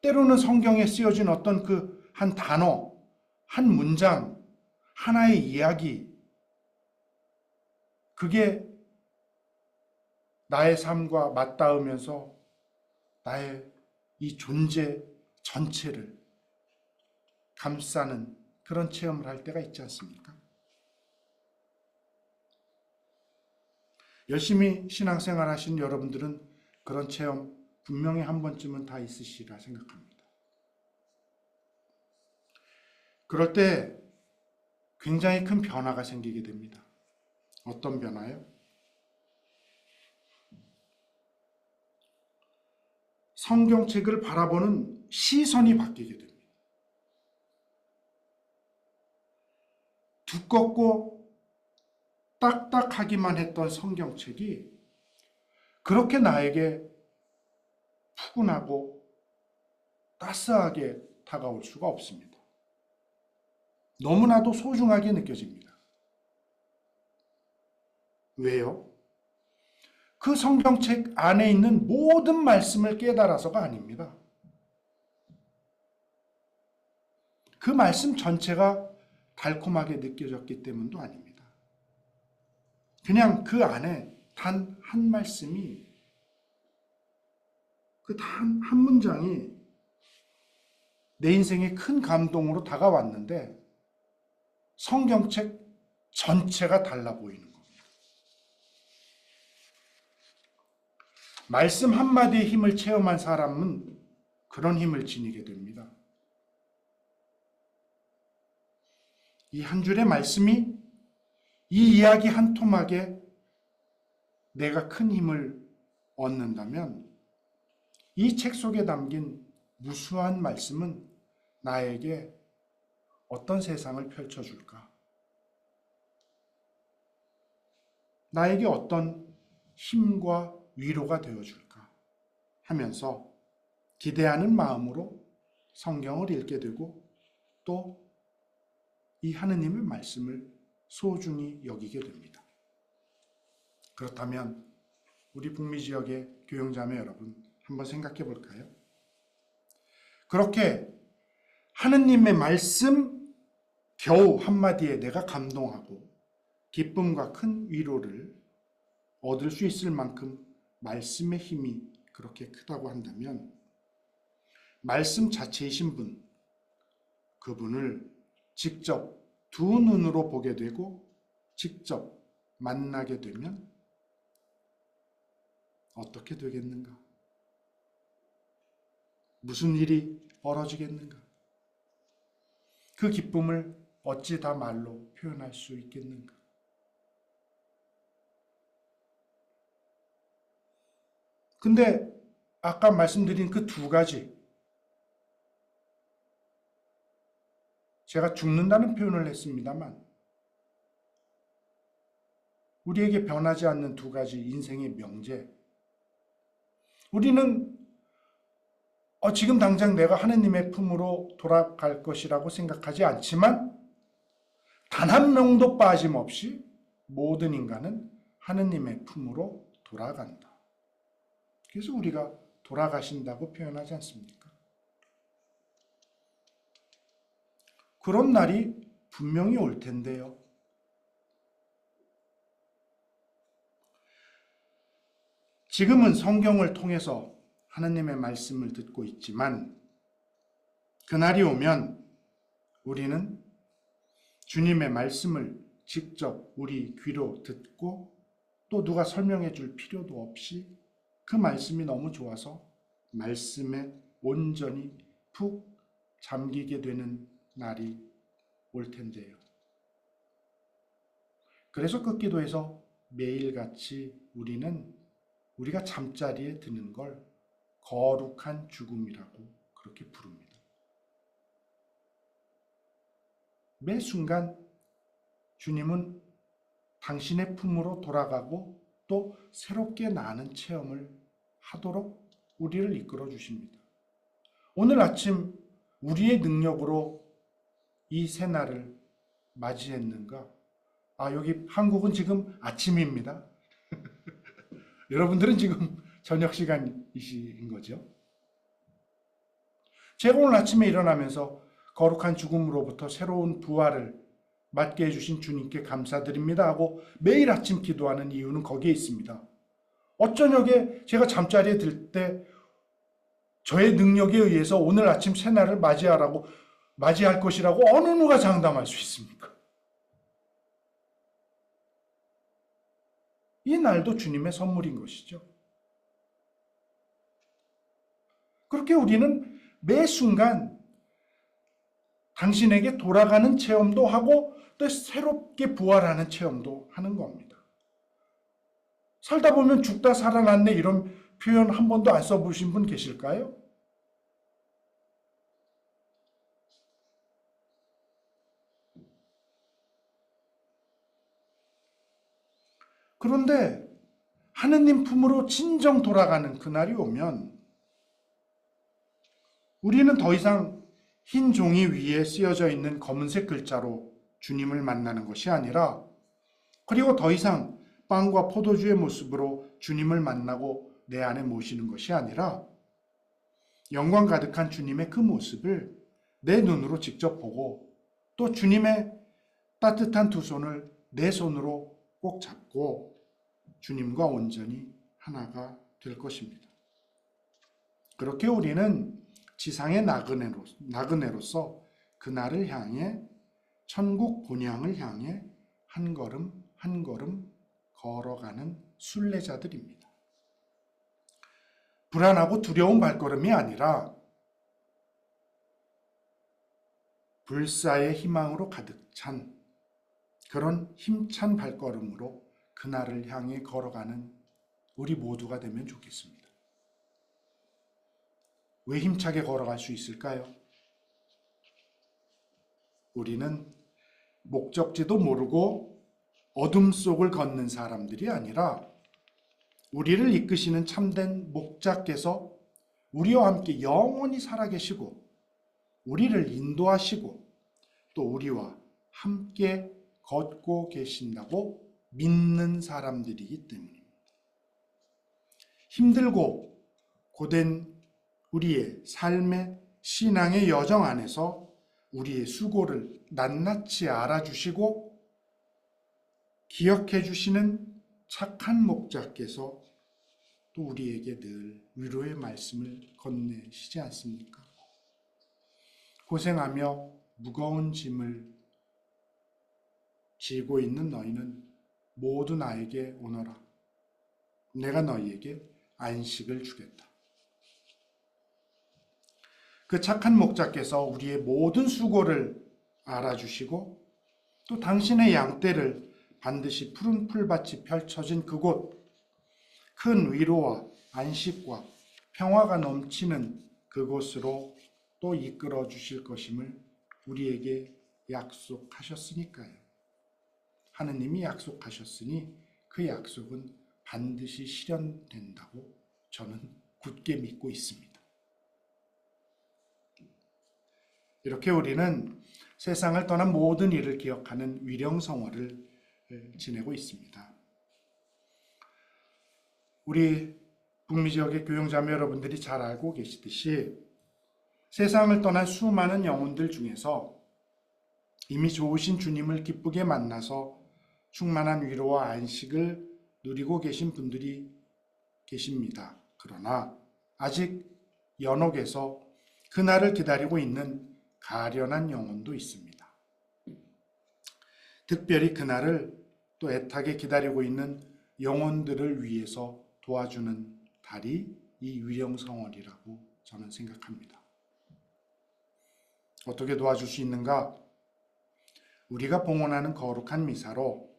때로는 성경에 쓰여진 어떤 그 한 단어, 한 문장, 하나의 이야기, 그게 나의 삶과 맞닿으면서 나의 이 존재 전체를 감싸는 그런 체험을 할 때가 있지 않습니까? 열심히 신앙생활 하신 여러분들은 그런 체험 분명히 한 번쯤은 다 있으시리라 생각합니다. 그럴 때 굉장히 큰 변화가 생기게 됩니다. 어떤 변화요? 성경책을 바라보는 시선이 바뀌게 됩니다. 두껍고 딱딱하기만 했던 성경책이 그렇게 나에게 푸근하고 따스하게 다가올 수가 없습니다. 너무나도 소중하게 느껴집니다. 왜요? 그 성경책 안에 있는 모든 말씀을 깨달아서가 아닙니다. 그 말씀 전체가 달콤하게 느껴졌기 때문도 아닙니다. 그냥 그 안에 단 한 말씀이, 그 단 한 문장이 내 인생에 큰 감동으로 다가왔는데 성경책 전체가 달라 보이는 겁니다. 말씀 한마디의 힘을 체험한 사람은 그런 힘을 지니게 됩니다. 이 한 줄의 말씀이 이 이야기 한 토막에 내가 큰 힘을 얻는다면 이 책 속에 담긴 무수한 말씀은 나에게 어떤 세상을 펼쳐줄까? 나에게 어떤 힘과 위로가 되어줄까? 하면서 기대하는 마음으로 성경을 읽게 되고 또 이 하느님의 말씀을 소중히 여기게 됩니다. 그렇다면 우리 북미 지역의 교영자매 여러분, 한번 생각해 볼까요? 그렇게 하느님의 말씀 겨우 한마디에 내가 감동하고 기쁨과 큰 위로를 얻을 수 있을 만큼 말씀의 힘이 그렇게 크다고 한다면 말씀 자체이신 분, 그분을 직접 두 눈으로 보게 되고 직접 만나게 되면 어떻게 되겠는가? 무슨 일이 벌어지겠는가? 그 기쁨을 어찌 다 말로 표현할 수 있겠는가? 근데 아까 말씀드린 그 두 가지, 제가 죽는다는 표현을 했습니다만 우리에게 변하지 않는 두 가지 인생의 명제, 우리는 지금 당장 내가 하느님의 품으로 돌아갈 것이라고 생각하지 않지만 단 한 명도 빠짐없이 모든 인간은 하느님의 품으로 돌아간다. 그래서 우리가 돌아가신다고 표현하지 않습니까? 그런 날이 분명히 올 텐데요. 지금은 성경을 통해서 하나님의 말씀을 듣고 있지만 그날이 오면 우리는 주님의 말씀을 직접 우리 귀로 듣고 또 누가 설명해 줄 필요도 없이 그 말씀이 너무 좋아서 말씀에 온전히 푹 잠기게 되는 날이 올 텐데요. 그래서 그 기도에서 매일같이 우리는 우리가 잠자리에 드는 걸 거룩한 죽음이라고 그렇게 부릅니다. 매 순간 주님은 당신의 품으로 돌아가고 또 새롭게 나는 체험을 하도록 우리를 이끌어 주십니다. 오늘 아침 우리의 능력으로 이 새날을 맞이했는가? 여기 한국은 지금 아침입니다. 여러분들은 지금 저녁 시간이신 거죠. 제가 오늘 아침에 일어나면서 거룩한 죽음으로부터 새로운 부활을 맞게 해주신 주님께 감사드립니다 하고 매일 아침 기도하는 이유는 거기에 있습니다. 어쩌녁에 제가 잠자리에 들 때 저의 능력에 의해서 오늘 아침 새날을 맞이할 것이라고 어느 누가 장담할 수 있습니까? 이 날도 주님의 선물인 것이죠. 그렇게 우리는 매 순간 당신에게 돌아가는 체험도 하고 또 새롭게 부활하는 체험도 하는 겁니다. 살다 보면 죽다 살아났네 이런 표현 한 번도 안 써보신 분 계실까요? 그런데 하느님 품으로 진정 돌아가는 그날이 오면 우리는 더 이상 흰 종이 위에 쓰여져 있는 검은색 글자로 주님을 만나는 것이 아니라 그리고 더 이상 빵과 포도주의 모습으로 주님을 만나고 내 안에 모시는 것이 아니라 영광 가득한 주님의 그 모습을 내 눈으로 직접 보고 또 주님의 따뜻한 두 손을 내 손으로 꼭 잡고 주님과 온전히 하나가 될 것입니다. 그렇게 우리는 지상의 나그네로서 그날을 향해 천국 본향을 향해 한 걸음 한 걸음 걸어가는 순례자들입니다. 불안하고 두려운 발걸음이 아니라 불사의 희망으로 가득 찬 그런 힘찬 발걸음으로 그날을 향해 걸어가는 우리 모두가 되면 좋겠습니다. 왜 힘차게 걸어갈 수 있을까요? 우리는 목적지도 모르고 어둠 속을 걷는 사람들이 아니라 우리를 이끄시는 참된 목자께서 우리와 함께 영원히 살아계시고 우리를 인도하시고 또 우리와 함께 걷고 계신다고 믿는 사람들이기 때문입니다. 힘들고 고된 우리의 삶의 신앙의 여정 안에서 우리의 수고를 낱낱이 알아주시고 기억해 주시는 착한 목자께서 또 우리에게 늘 위로의 말씀을 건네시지 않습니까? 고생하며 무거운 짐을 지고 있는 너희는 모두 나에게 오너라. 내가 너희에게 안식을 주겠다. 그 착한 목자께서 우리의 모든 수고를 알아주시고 또 당신의 양떼를 반드시 푸른 풀밭이 펼쳐진 그곳, 큰 위로와 안식과 평화가 넘치는 그곳으로 또 이끌어 주실 것임을 우리에게 약속하셨으니까요. 하느님이 약속하셨으니 그 약속은 반드시 실현된다고 저는 굳게 믿고 있습니다. 이렇게 우리는 세상을 떠난 모든 일을 기억하는 위령성어를 지내고 있습니다. 우리 북미 지역의 교영자매 여러분들이 잘 알고 계시듯이 세상을 떠난 수많은 영혼들 중에서 이미 좋으신 주님을 기쁘게 만나서 충만한 위로와 안식을 누리고 계신 분들이 계십니다. 그러나 아직 연옥에서 그날을 기다리고 있는 가련한 영혼도 있습니다. 특별히 그날을 또 애타게 기다리고 있는 영혼들을 위해서 도와주는 달이 이 위령성월이라고 저는 생각합니다. 어떻게 도와줄 수 있는가? 우리가 봉헌하는 거룩한 미사로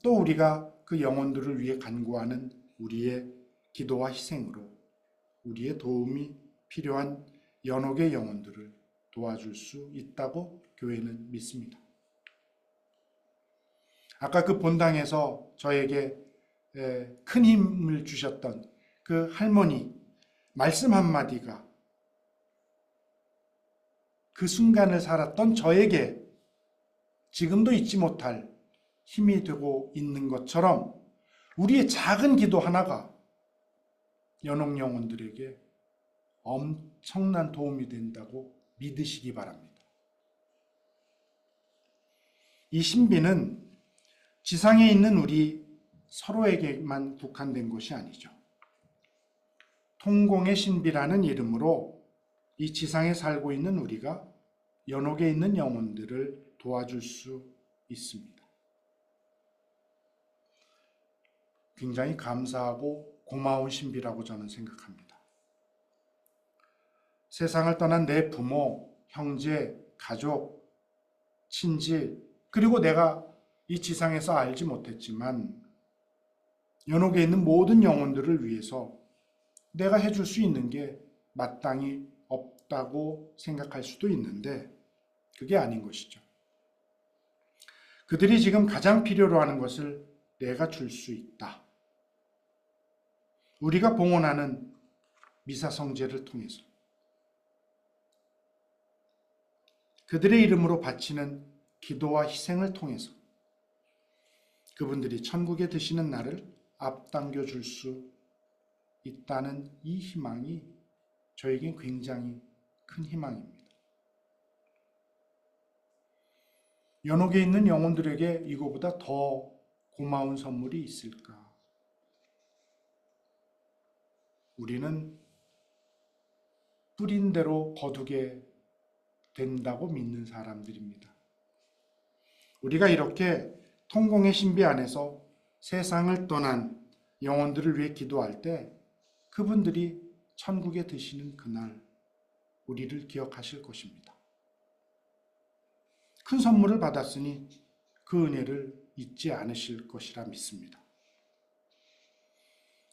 또 우리가 그 영혼들을 위해 간구하는 우리의 기도와 희생으로 우리의 도움이 필요한 연옥의 영혼들을 도와줄 수 있다고 교회는 믿습니다. 아까 그 본당에서 저에게 큰 힘을 주셨던 그 할머니 말씀 한마디가 그 순간을 살았던 저에게 지금도 잊지 못할 힘이 되고 있는 것처럼 우리의 작은 기도 하나가 연옥 영혼들에게 엄청난 도움이 된다고 믿으시기 바랍니다. 이 신비는 지상에 있는 우리 서로에게만 국한된 것이 아니죠. 통공의 신비라는 이름으로 이 지상에 살고 있는 우리가 연옥에 있는 영혼들을 도와줄 수 있습니다. 굉장히 감사하고 고마운 신비라고 저는 생각합니다. 세상을 떠난 내 부모, 형제, 가족, 친지, 그리고 내가 이 지상에서 알지 못했지만 연옥에 있는 모든 영혼들을 위해서 내가 해줄 수 있는 게 마땅히 없다고 생각할 수도 있는데 그게 아닌 것이죠. 그들이 지금 가장 필요로 하는 것을 내가 줄 수 있다. 우리가 봉헌하는 미사성제를 통해서 그들의 이름으로 바치는 기도와 희생을 통해서 그분들이 천국에 드시는 날을 앞당겨 줄 수 있다는 이 희망이 저에겐 굉장히 큰 희망입니다. 연옥에 있는 영혼들에게 이거보다 더 고마운 선물이 있을까? 우리는 뿌린 대로 거두게 된다고 믿는 사람들입니다. 우리가 이렇게 통공의 신비 안에서 세상을 떠난 영혼들을 위해 기도할 때 그분들이 천국에 드시는 그날 우리를 기억하실 것입니다. 큰 선물을 받았으니 그 은혜를 잊지 않으실 것이라 믿습니다.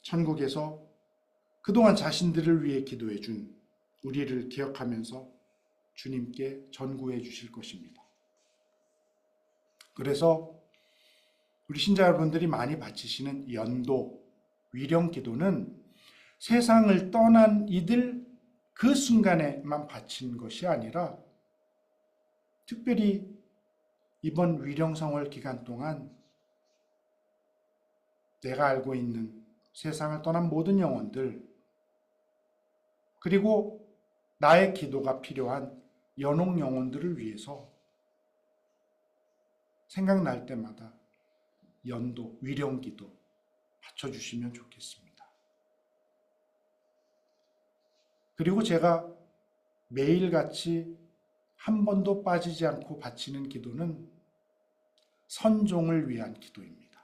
천국에서 그동안 자신들을 위해 기도해 준 우리를 기억하면서 주님께 전구해 주실 것입니다. 그래서 우리 신자 여러분들이 많이 바치시는 연도, 위령 기도는 세상을 떠난 이들 그 순간에만 바친 것이 아니라 특별히 이번 위령성월 기간 동안 내가 알고 있는 세상을 떠난 모든 영혼들, 그리고 나의 기도가 필요한 연옥 영혼들을 위해서 생각날 때마다 연도, 위령 기도 바쳐주시면 좋겠습니다. 그리고 제가 매일같이 한 번도 빠지지 않고 바치는 기도는 선종을 위한 기도입니다.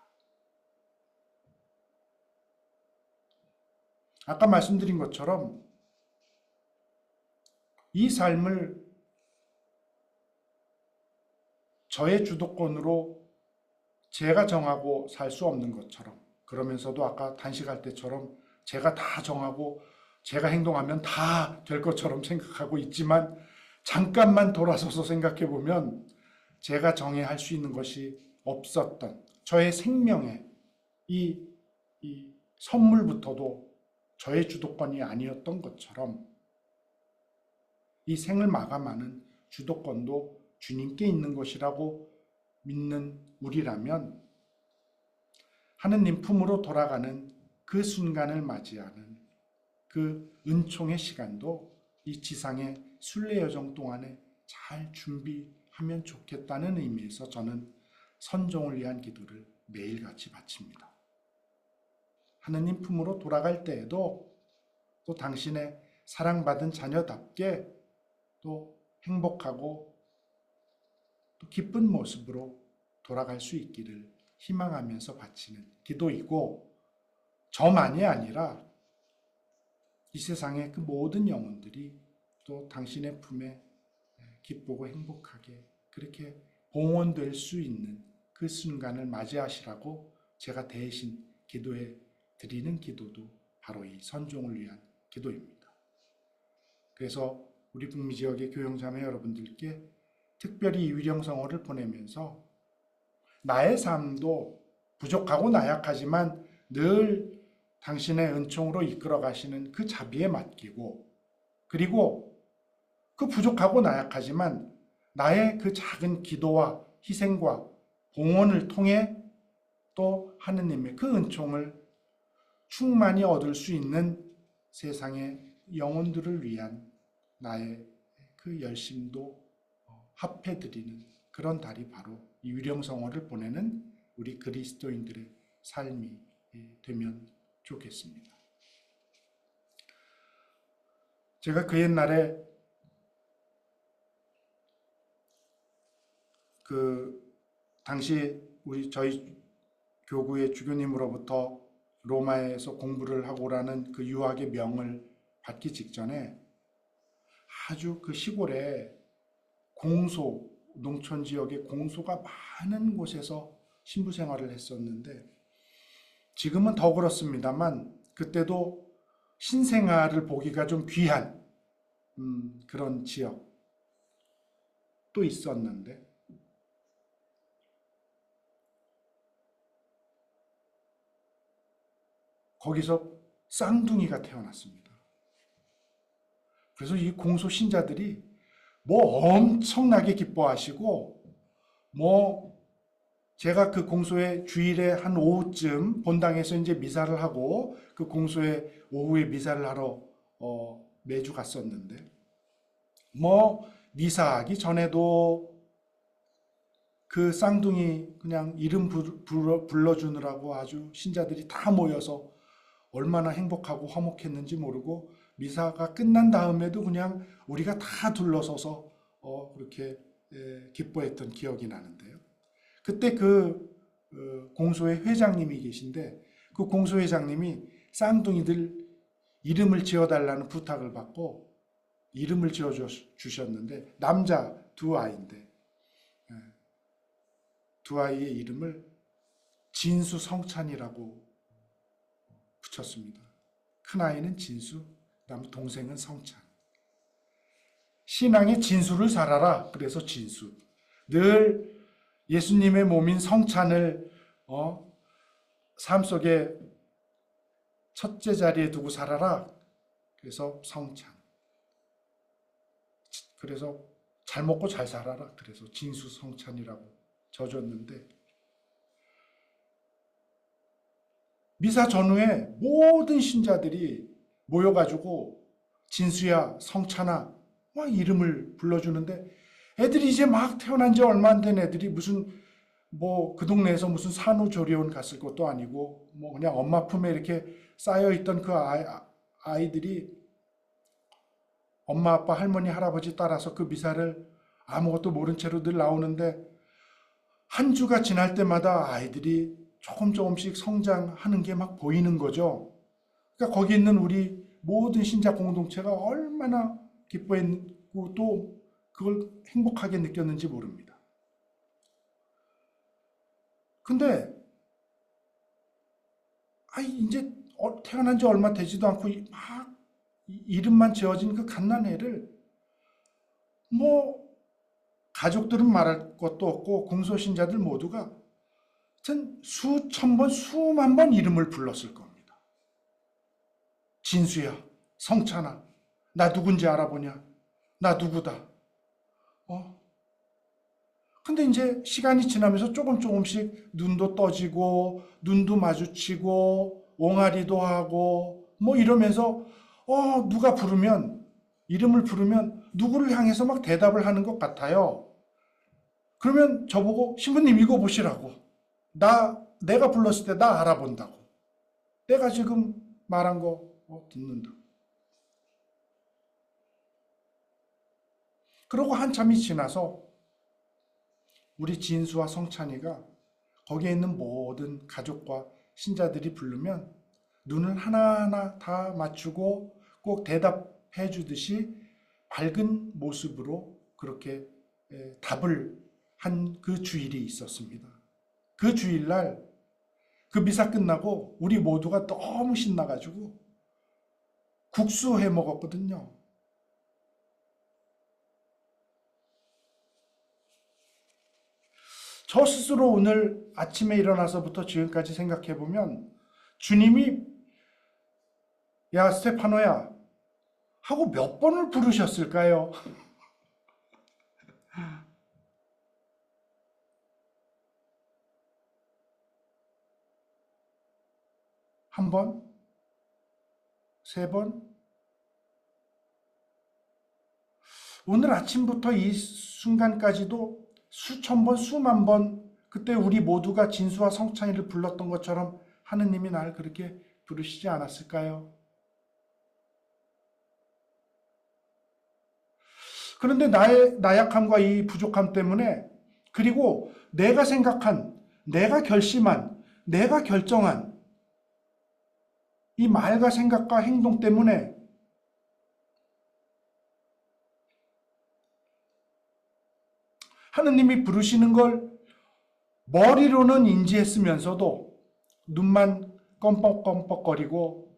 아까 말씀드린 것처럼 이 삶을 저의 주도권으로 제가 정하고 살 수 없는 것처럼, 그러면서도 아까 단식할 때처럼 제가 다 정하고 제가 행동하면 다 될 것처럼 생각하고 있지만 잠깐만 돌아서서 생각해 보면 제가 정해야 할 수 있는 것이 없었던 저의 생명의 이 선물부터도 저의 주도권이 아니었던 것처럼 이 생을 마감하는 주도권도 주님께 있는 것이라고 믿는 우리라면 하느님 품으로 돌아가는 그 순간을 맞이하는 그 은총의 시간도 이 지상의 순례 여정 동안에 잘 준비하면 좋겠다는 의미에서 저는 선종을 위한 기도를 매일같이 바칩니다. 하느님 품으로 돌아갈 때에도 또 당신의 사랑받은 자녀답게 또 행복하고 또 기쁜 모습으로 돌아갈 수 있기를 희망하면서 바치는 기도이고, 저만이 아니라 이 세상의 그 모든 영혼들이 또 당신의 품에 기쁘고 행복하게 그렇게 봉헌될 수 있는 그 순간을 맞이하시라고 제가 대신 기도해 드리는 기도도 바로 이 선종을 위한 기도입니다. 그래서 우리 북미 지역의 교영자매 여러분들께 특별히 이 위령성어를 보내면서 나의 삶도 부족하고 나약하지만 늘 당신의 은총으로 이끌어 가시는 그 자비에 맡기고, 그리고 그 부족하고 나약하지만 나의 그 작은 기도와 희생과 봉헌을 통해 또 하느님의 그 은총을 충만히 얻을 수 있는 세상의 영혼들을 위한 나의 그 열심도 합해드리는 그런 달이 바로 이 위령성어를 보내는 우리 그리스도인들의 삶이 되면 좋겠습니다. 제가 그 옛날에 당시 저희 교구의 주교님으로부터 로마에서 공부를 하고 오라는 그 유학의 명을 받기 직전에 아주 그 시골에 농촌 지역에 공소가 많은 곳에서 신부 생활을 했었는데, 지금은 더 그렇습니다만 그때도 신생아를 보기가 좀 귀한 그런 지역도 있었는데, 거기서 쌍둥이가 태어났습니다. 그래서 이 공소 신자들이 뭐 엄청나게 기뻐하시고 뭐 제가 그 공소회 주일에 한 오후쯤 본당에서 이제 미사를 하고 그 공소회 오후에 미사를 하러 매주 갔었는데 뭐 미사하기 전에도 그 쌍둥이 그냥 이름 불러주느라고 아주 신자들이 다 모여서 얼마나 행복하고 화목했는지 모르고 미사가 끝난 다음에도 그냥 우리가 다 둘러서서 그렇게 기뻐했던 기억이 나는데요. 그때 그 공소회 회장님이 계신데 그 공소회장님이 쌍둥이들 이름을 지어달라는 부탁을 받고 이름을 지어주셨는데 남자 두 아이인데 두 아이의 이름을 진수 성찬이라고 붙였습니다. 큰 아이는 진수, 그다음 동생은 성찬. 신앙의 진수를 살아라. 그래서 진수. 늘 예수님의 몸인 성찬을 삶 속에 첫째 자리에 두고 살아라. 그래서 성찬. 그래서 잘 먹고 잘 살아라. 그래서 진수 성찬이라고 져줬는데 미사 전후에 모든 신자들이 모여가지고 진수야, 성찬아 막 이름을 불러주는데 애들이 이제 막 태어난 지 얼마 안 된 애들이 무슨 뭐 그 동네에서 무슨 산후조리원 갔을 것도 아니고 뭐 그냥 엄마 품에 이렇게 쌓여있던 그 아이들이 엄마, 아빠, 할머니, 할아버지 따라서 그 미사를 아무것도 모른 채로 늘 나오는데 한 주가 지날 때마다 아이들이 조금씩 성장하는 게 막 보이는 거죠. 그러니까 거기 있는 우리 모든 신자 공동체가 얼마나 기뻐했고 또 그걸 행복하게 느꼈는지 모릅니다. 근데 이제 태어난 지 얼마 되지도 않고 막 이름만 지어진 그 갓난애를 뭐 가족들은 말할 것도 없고 공소신자들 모두가 하여튼 수천 번, 수만 번 이름을 불렀을 겁니다. 진수야, 성찬아, 나 누군지 알아보냐? 나 누구다. 근데 이제 시간이 지나면서 조금씩 눈도 떠지고, 눈도 마주치고, 옹알이도 하고, 뭐 이러면서, 누가 부르면, 이름을 부르면 누구를 향해서 막 대답을 하는 것 같아요. 그러면 저보고 신부님 이거 보시라고. 내가 불렀을 때 나 알아본다고. 내가 지금 말한 거 듣는다. 그러고 한참이 지나서 우리 진수와 성찬이가 거기에 있는 모든 가족과 신자들이 부르면 눈을 하나하나 다 맞추고 꼭 대답해 주듯이 밝은 모습으로 그렇게 답을 한 그 주일이 있었습니다. 그 주일날 그 미사 끝나고 우리 모두가 너무 신나가지고 국수 해 먹었거든요. 저 스스로 오늘 아침에 일어나서부터 지금까지 생각해보면 주님이 야 스테파노야 하고 몇 번을 부르셨을까요? 한 번? 세 번? 오늘 아침부터 이 순간까지도 수천 번, 수만 번 그때 우리 모두가 진수와 성찬이를 불렀던 것처럼 하느님이 나를 그렇게 부르시지 않았을까요? 그런데 나의 나약함과 이 부족함 때문에 그리고 내가 생각한, 내가 결심한, 내가 결정한 이 말과 생각과 행동 때문에 하느님이 부르시는 걸 머리로는 인지했으면서도 눈만 껌뻑껌뻑거리고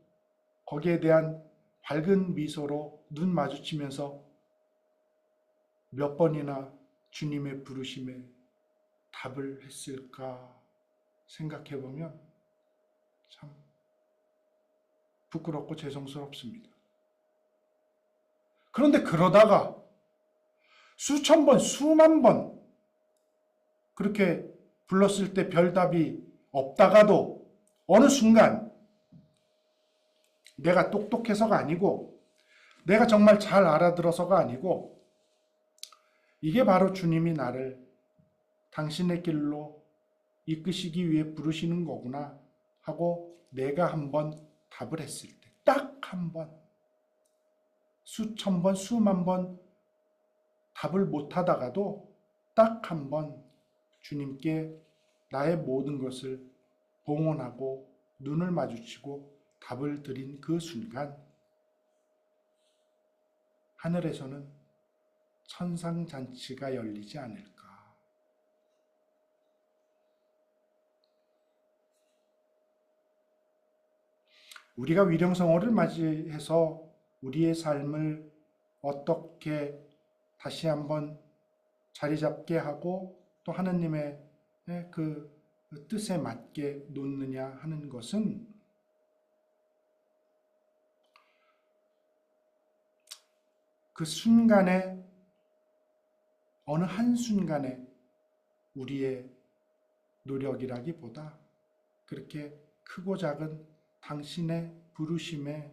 거기에 대한 밝은 미소로 눈 마주치면서 몇 번이나 주님의 부르심에 답을 했을까 생각해보면 참 부끄럽고 죄송스럽습니다. 그런데 그러다가 수천 번, 수만 번 그렇게 불렀을 때 별답이 없다가도 어느 순간 내가 똑똑해서가 아니고 내가 정말 잘 알아들어서가 아니고 이게 바로 주님이 나를 당신의 길로 이끄시기 위해 부르시는 거구나 하고 내가 한번 답을 했을 때, 딱 한 번, 수천 번, 수만 번 답을 못 하다가도 딱 한 번 주님께 나의 모든 것을 봉헌하고 눈을 마주치고 답을 드린 그 순간 하늘에서는 천상잔치가 열리지 않을까. 우리가 위령성어를 맞이해서 우리의 삶을 어떻게 다시 한번 자리 잡게 하고 또 하느님의 그 뜻에 맞게 놓느냐 하는 것은 그 순간에 어느 한순간에 우리의 노력이라기보다 그렇게 크고 작은 당신의 부르심에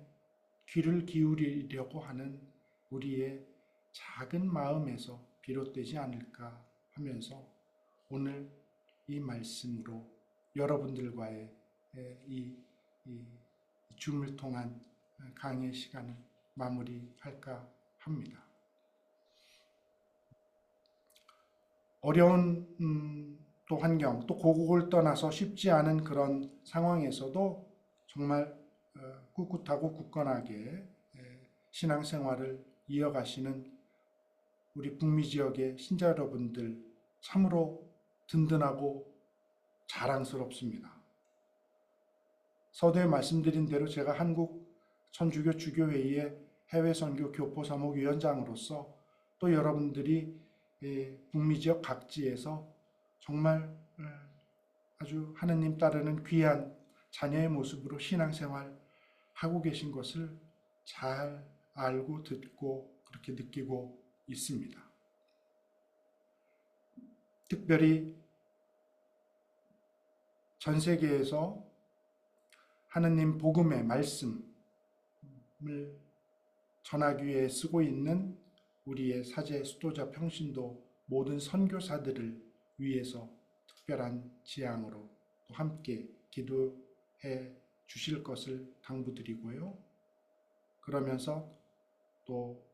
귀를 기울이려고 하는 우리의 작은 마음에서 비롯되지 않을까 하면서 오늘 이 말씀으로 여러분들과의 이 줌을 통한 강의 시간을 마무리할까 합니다. 어려운 또 환경, 또 고국을 떠나서 쉽지 않은 그런 상황에서도 정말 꿋꿋하고 굳건하게 신앙생활을 이어가시는 우리 북미 지역의 신자 여러분들 참으로 든든하고 자랑스럽습니다. 서두에 말씀드린 대로 제가 한국 천주교 주교회의의 해외 선교 교포 사목 위원장으로서 또 여러분들이 북미 지역 각지에서 정말 아주 하느님 따르는 귀한 자녀의 모습으로 신앙생활 하고 계신 것을 잘 알고 듣고 그렇게 느끼고 있습니다. 특별히 전 세계에서 하느님 복음의 말씀을 전하기 위해 쓰고 있는 우리의 사제, 수도자, 평신도 모든 선교사들을 위해서 특별한 지향으로 또 함께 기도해 주실 것을 당부드리고요. 그러면서 또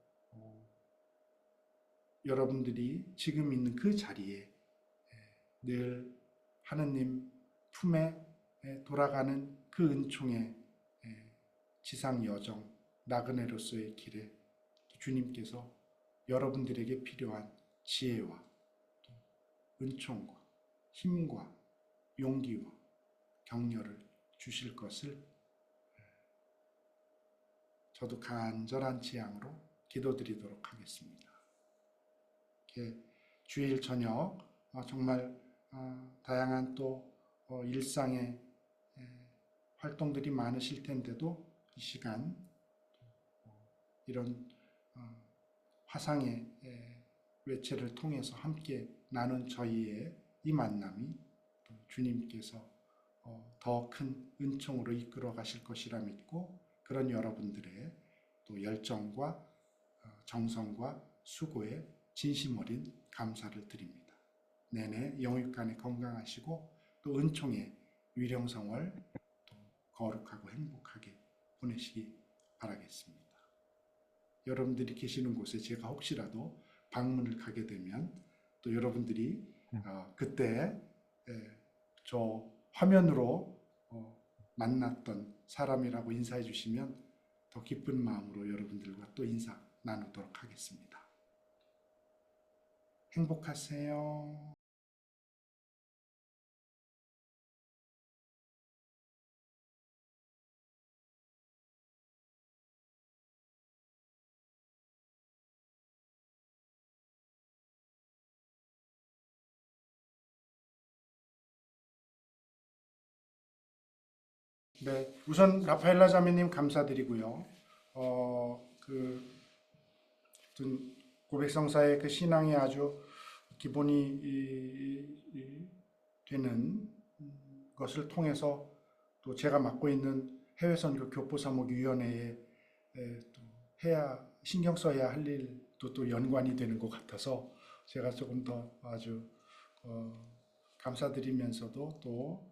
여러분들이 지금 있는 그 자리에 늘 하느님 품에 돌아가는 그 은총의 지상 여정, 나그네로서의 길에 주님께서 여러분들에게 필요한 지혜와 은총과 힘과 용기와 격려를 주실 것을 저도 간절한 지향으로 기도드리도록 하겠습니다. 주일 저녁 정말 다양한 또 일상의 활동들이 많으실 텐데도 이 시간 이런 화상의 외체를 통해서 함께 나눈 저희의 이 만남이 주님께서 더 큰 은총으로 이끌어 가실 것이라 믿고 그런 여러분들의 또 열정과 정성과 수고에 진심 어린 감사를 드립니다. 내내 영육간에 건강하시고 또 은총의 위령성을 또 거룩하고 행복하게 보내시기 바라겠습니다. 여러분들이 계시는 곳에 제가 혹시라도 방문을 가게 되면 또 여러분들이 그때 저 화면으로 만났던 사람이라고 인사해 주시면 더 기쁜 마음으로 여러분들과 또 인사 나누도록 하겠습니다. 행복하세요. 네, 우선 라파엘라 자매님 감사드리고요. 고백성사의 그 신앙의 아주 기본이 되는 것을 통해서 또 제가 맡고 있는 해외선교 교포사목위원회에 또 신경 써야 할 일도 또 연관이 되는 것 같아서 제가 조금 더 아주 감사드리면서도 또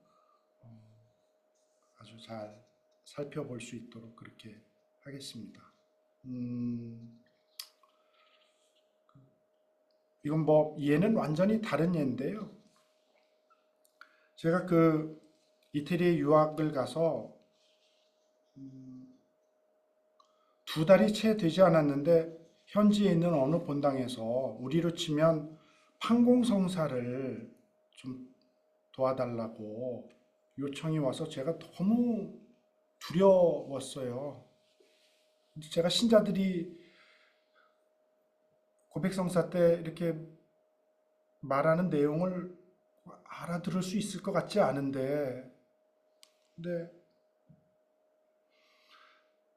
아주 잘 살펴볼 수 있도록 그렇게 하겠습니다. 이건 뭐 예는 완전히 다른 예인데요. 제가 그 이태리에 유학을 가서 2달이 채 되지 않았는데 현지에 있는 어느 본당에서 우리로 치면 판공성사를 좀 도와달라고 요청이 와서 제가 너무 두려웠어요. 제가 신자들이 고백성사 때 이렇게 말하는 내용을 알아들을 수 있을 것 같지 않은데, 근데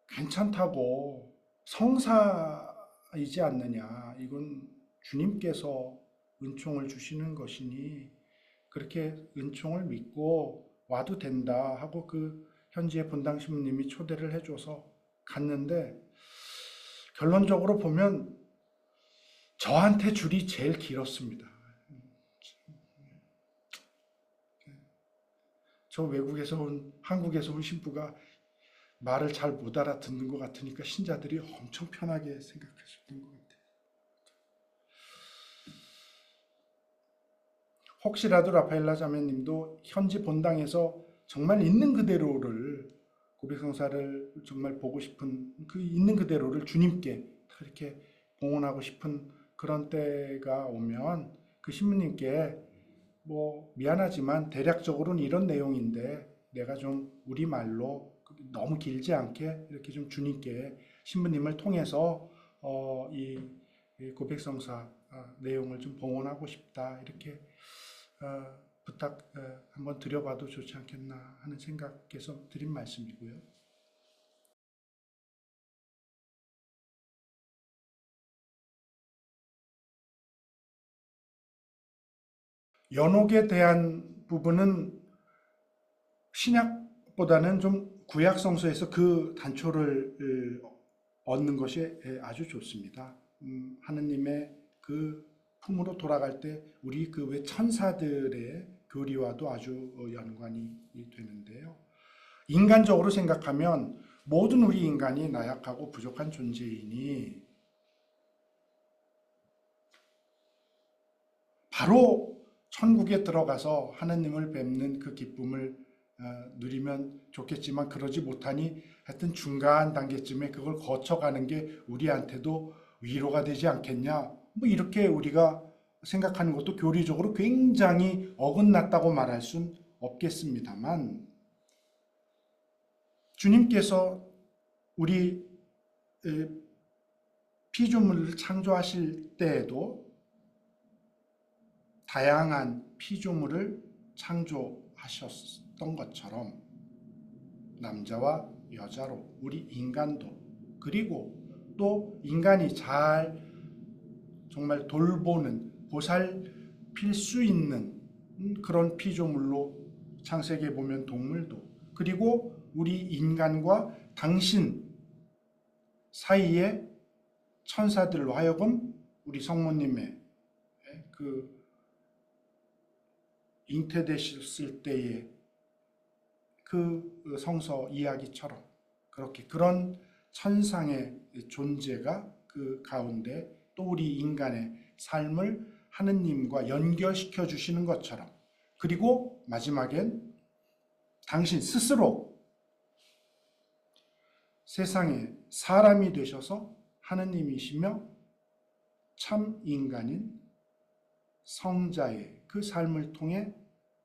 괜찮다고, 성사이지 않느냐, 이건 주님께서 은총을 주시는 것이니 그렇게 은총을 믿고 와도 된다 하고 그 현지의 본당 신부님이 초대를 해줘서 갔는데, 결론적으로 보면 저한테 줄이 제일 길었습니다. 저 외국에서 온, 한국에서 온 신부가 말을 잘 못 알아듣는 것 같으니까 신자들이 엄청 편하게 생각하셨던 것 같아요. 혹시라도 라파엘라 자매님도 현지 본당에서 정말 있는 그대로를, 고백성사를 정말 보고 싶은 그 있는 그대로를 주님께 그렇게 봉헌하고 싶은 그런 때가 오면 그 신부님께 뭐 미안하지만 대략적으로는 이런 내용인데 내가 좀 우리말로 너무 길지 않게 이렇게 좀 주님께 신부님을 통해서 이 고백성사 내용을 좀 봉헌하고 싶다 이렇게 부탁 한번 드려봐도 좋지 않겠나 하는 생각에서 드린 말씀이고요. 연옥에 대한 부분은 신약보다는 좀 구약 성서에서 그 단초를 얻는 것이 아주 좋습니다. 하느님의 그 품으로 돌아갈 때 우리 그 왜 천사들의 교리와도 아주 연관이 되는데요. 인간적으로 생각하면 모든 우리 인간이 나약하고 부족한 존재이니 바로 천국에 들어가서 하느님을 뵙는 그 기쁨을 누리면 좋겠지만 그러지 못하니 하여튼 중간 단계쯤에 그걸 거쳐가는 게 우리한테도 위로가 되지 않겠냐, 뭐 이렇게 우리가 생각하는 것도 교리적으로 굉장히 어긋났다고 말할 순 없겠습니다만, 주님께서 우리 피조물을 창조하실 때에도 다양한 피조물을 창조하셨던 것처럼 남자와 여자로 우리 인간도, 그리고 또 인간이 잘 정말 돌보는, 보살필 수 있는 그런 피조물로 창세기에 보면 동물도, 그리고 우리 인간과 당신 사이에 천사들로 하여금 우리 성모님의 그 잉태되셨을 때의 그 성서 이야기처럼 그렇게 그런 천상의 존재가 그 가운데 또 우리 인간의 삶을 하느님과 연결시켜 주시는 것처럼, 그리고 마지막엔 당신 스스로 세상에 사람이 되셔서 하느님이시며 참 인간인 성자의 그 삶을 통해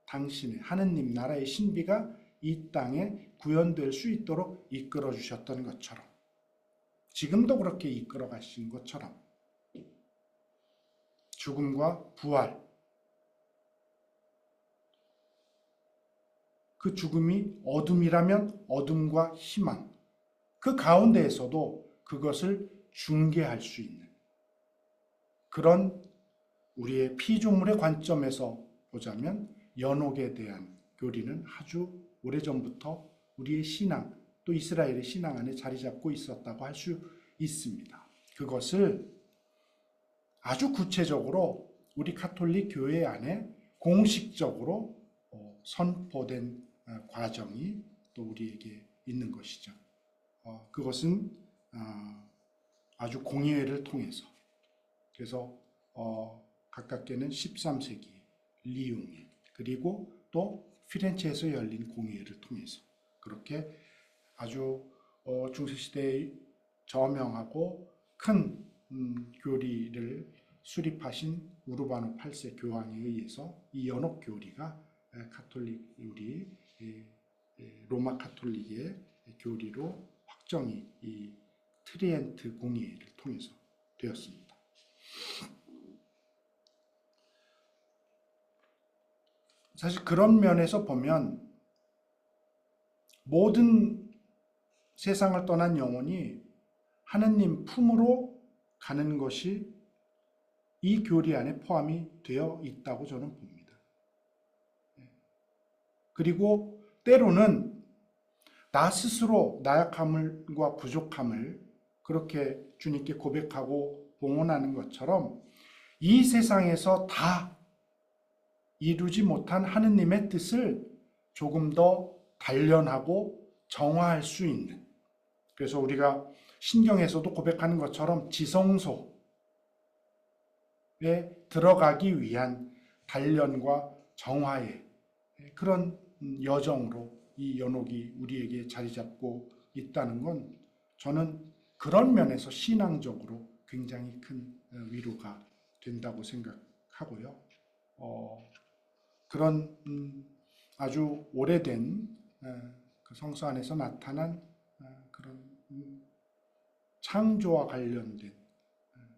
당신의 하느님 나라의 신비가 이 땅에 구현될 수 있도록 이끌어 주셨던 것처럼, 지금도 그렇게 이끌어 가신 것처럼 죽음과 부활, 그 죽음이 어둠이라면 어둠과 희망, 그 가운데에서도 그것을 중개할 수 있는 그런 우리의 피조물의 관점에서 보자면 연옥에 대한 교리는 아주 오래전부터 우리의 신앙, 또 이스라엘의 신앙 안에 자리 잡고 있었다고 할 수 있습니다. 그것을 아주 구체적으로 우리 가톨릭 교회 안에 공식적으로 선포된 과정이 또 우리에게 있는 것이죠. 그것은 아주 공의회를 통해서, 그래서 가깝게는 13세기 리옹회, 그리고 또 피렌체에서 열린 공의회를 통해서 그렇게 아주 중세시대의 저명하고 큰 교리를 수립하신 우르바노 8세 교황에 의해서 이 연옥 교리가 가톨릭 우리 로마 가톨릭의 교리로 확정이 이 트리엔트 공의회를 통해서 되었습니다. 사실 그런 면에서 보면 모든 세상을 떠난 영혼이 하느님 품으로 가는 것이 이 교리 안에 포함이 되어 있다고 저는 봅니다. 그리고 때로는 나 스스로 나약함과 부족함을 그렇게 주님께 고백하고 봉헌하는 것처럼 이 세상에서 다 이루지 못한 하느님의 뜻을 조금 더 단련하고 정화할 수 있는, 그래서 우리가 신경에서도 고백하는 것처럼 지성소에 들어가기 위한 단련과 정화의 그런 여정으로 이 연옥이 우리에게 자리 잡고 있다는 건 저는 그런 면에서 신앙적으로 굉장히 큰 위로가 된다고 생각하고요. 그런 아주 오래된 그 성서 안에서 나타난 그런 창조와 관련된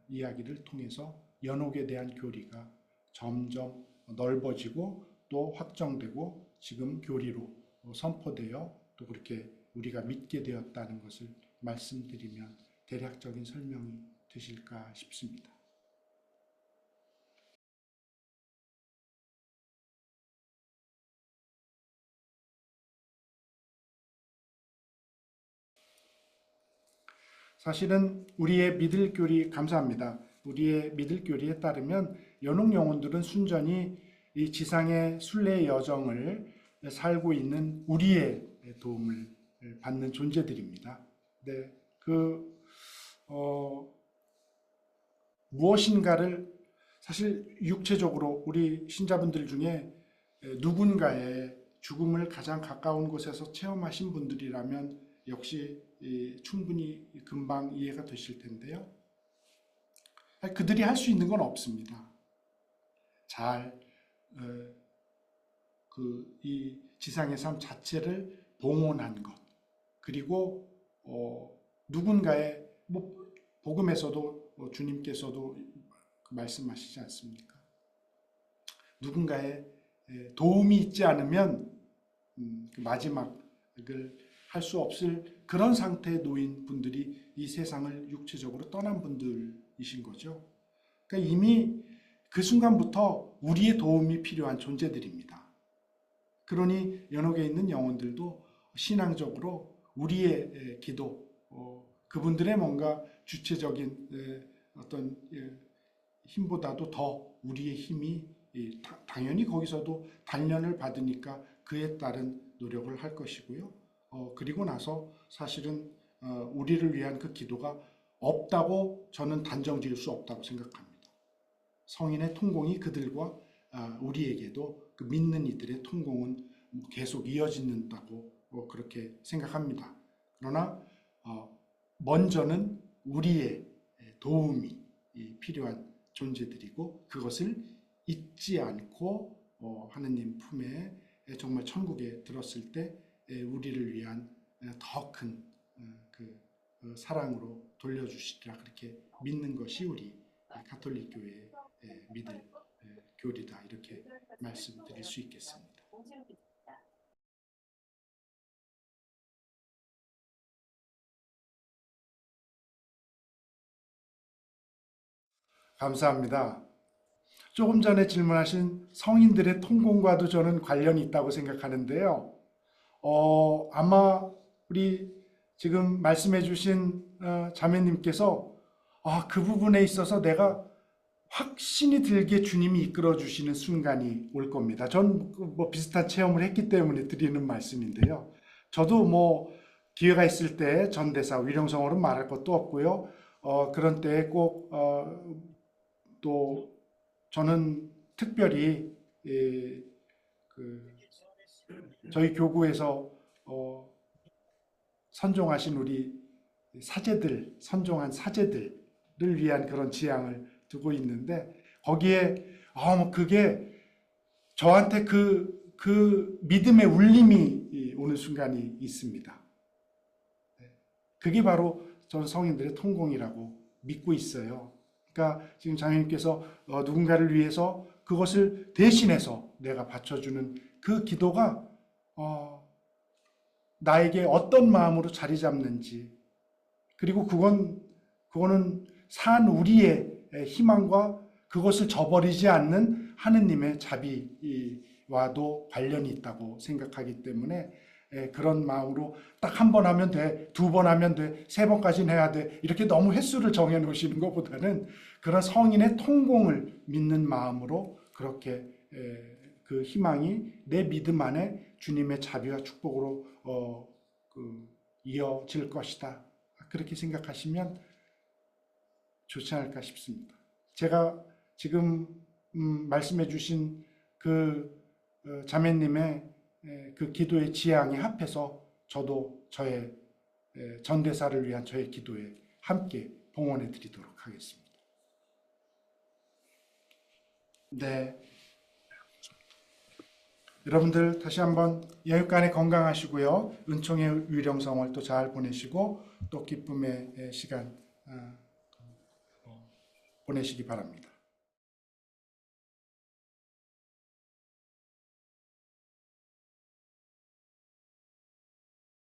이야기를 통해서 연옥에 대한 교리가 점점 넓어지고 또 확정되고 지금 교리로 선포되어 또 그렇게 우리가 믿게 되었다는 것을 말씀드리면 대략적인 설명이 되실까 싶습니다. 사실은 우리의 믿을 교리, 감사합니다. 우리의 믿을 교리에 따르면 연옥 영혼들은 순전히 이 지상의 순례의 여정을 살고 있는 우리의 도움을 받는 존재들입니다. 네, 무엇인가를 사실 육체적으로 우리 신자분들 중에 누군가의 죽음을 가장 가까운 곳에서 체험하신 분들이라면 역시 충분히 금방 이해가 되실 텐데요. 그들이 할 수 있는 건 없습니다. 잘 이 지상의 삶 자체를 봉헌한 것, 그리고 누군가의 복음에서도 주님께서도 말씀하시지 않습니까? 누군가의 도움이 있지 않으면 그 마지막을 할 수 없을 그런 상태에 놓인 분들이 이 세상을 육체적으로 떠난 분들이신 거죠. 그러니까 이미 그 순간부터 우리의 도움이 필요한 존재들입니다. 그러니 연옥에 있는 영혼들도 신앙적으로 우리의 기도, 그분들의 뭔가 주체적인 어떤 힘보다도 더 우리의 힘이 당연히 거기서도 단련을 받으니까 그에 따른 노력을 할 것이고요. 그리고 나서 사실은 우리를 위한 그 기도가 없다고 저는 단정 지을 수 없다고 생각합니다. 성인의 통공이 그들과 우리에게도 그 믿는 이들의 통공은 계속 이어진다고 그렇게 생각합니다. 그러나 먼저는 우리의 도움이 필요한 존재들이고 그것을 잊지 않고 하느님 품에 정말 천국에 들었을 때 우리를 위한 더 큰 그 사랑으로 돌려주시리라 그렇게 믿는 것이 우리 가톨릭 교회의 믿을 교리다 이렇게 말씀드릴 수 있겠습니다. 감사합니다. 조금 전에 질문하신 성인들의 통공과도 저는 관련이 있다고 생각하는데요. 아마 우리 지금 말씀해 주신 자매님께서 그 부분에 있어서 내가 확신이 들게 주님이 이끌어 주시는 순간이 올 겁니다. 전 뭐 비슷한 체험을 했기 때문에 드리는 말씀인데요. 저도 뭐 기회가 있을 때 전대사 위령성어로 말할 것도 없고요. 그런 때에 꼭 또 저는 특별히 저희 교구에서 선종하신 우리 선종한 사제들을 위한 그런 지향을 두고 있는데 거기에 그게 저한테 그 믿음의 울림이 오는 순간이 있습니다. 그게 바로 저는 성인들의 통공이라고 믿고 있어요. 그러니까 지금 장로님께서 누군가를 위해서 그것을 대신해서 내가 바쳐주는 그 기도가 나에게 어떤 마음으로 자리 잡는지, 그리고 그거는 산 우리의 희망과 그것을 저버리지 않는 하느님의 자비와도 관련이 있다고 생각하기 때문에 그런 마음으로 딱 한 번 하면 돼, 두 번 하면 돼, 세 번까지는 해야 돼, 이렇게 너무 횟수를 정해 놓으시는 것보다는 그런 성인의 통공을 믿는 마음으로 그렇게 그 희망이 내 믿음 안에 주님의 자비와 축복으로 이어질 것이다. 그렇게 생각하시면 좋지 않을까 싶습니다. 제가 지금 말씀해 주신 그 자매님의 그 기도의 지향에 합해서 저도 저의 전대사를 위한 저의 기도에 함께 봉헌해 드리도록 하겠습니다. 네. 여러분들 다시 한번 여육간에 건강하시고요. 은총의 위령성을 또 잘 보내시고 또 기쁨의 시간 보내시기 바랍니다.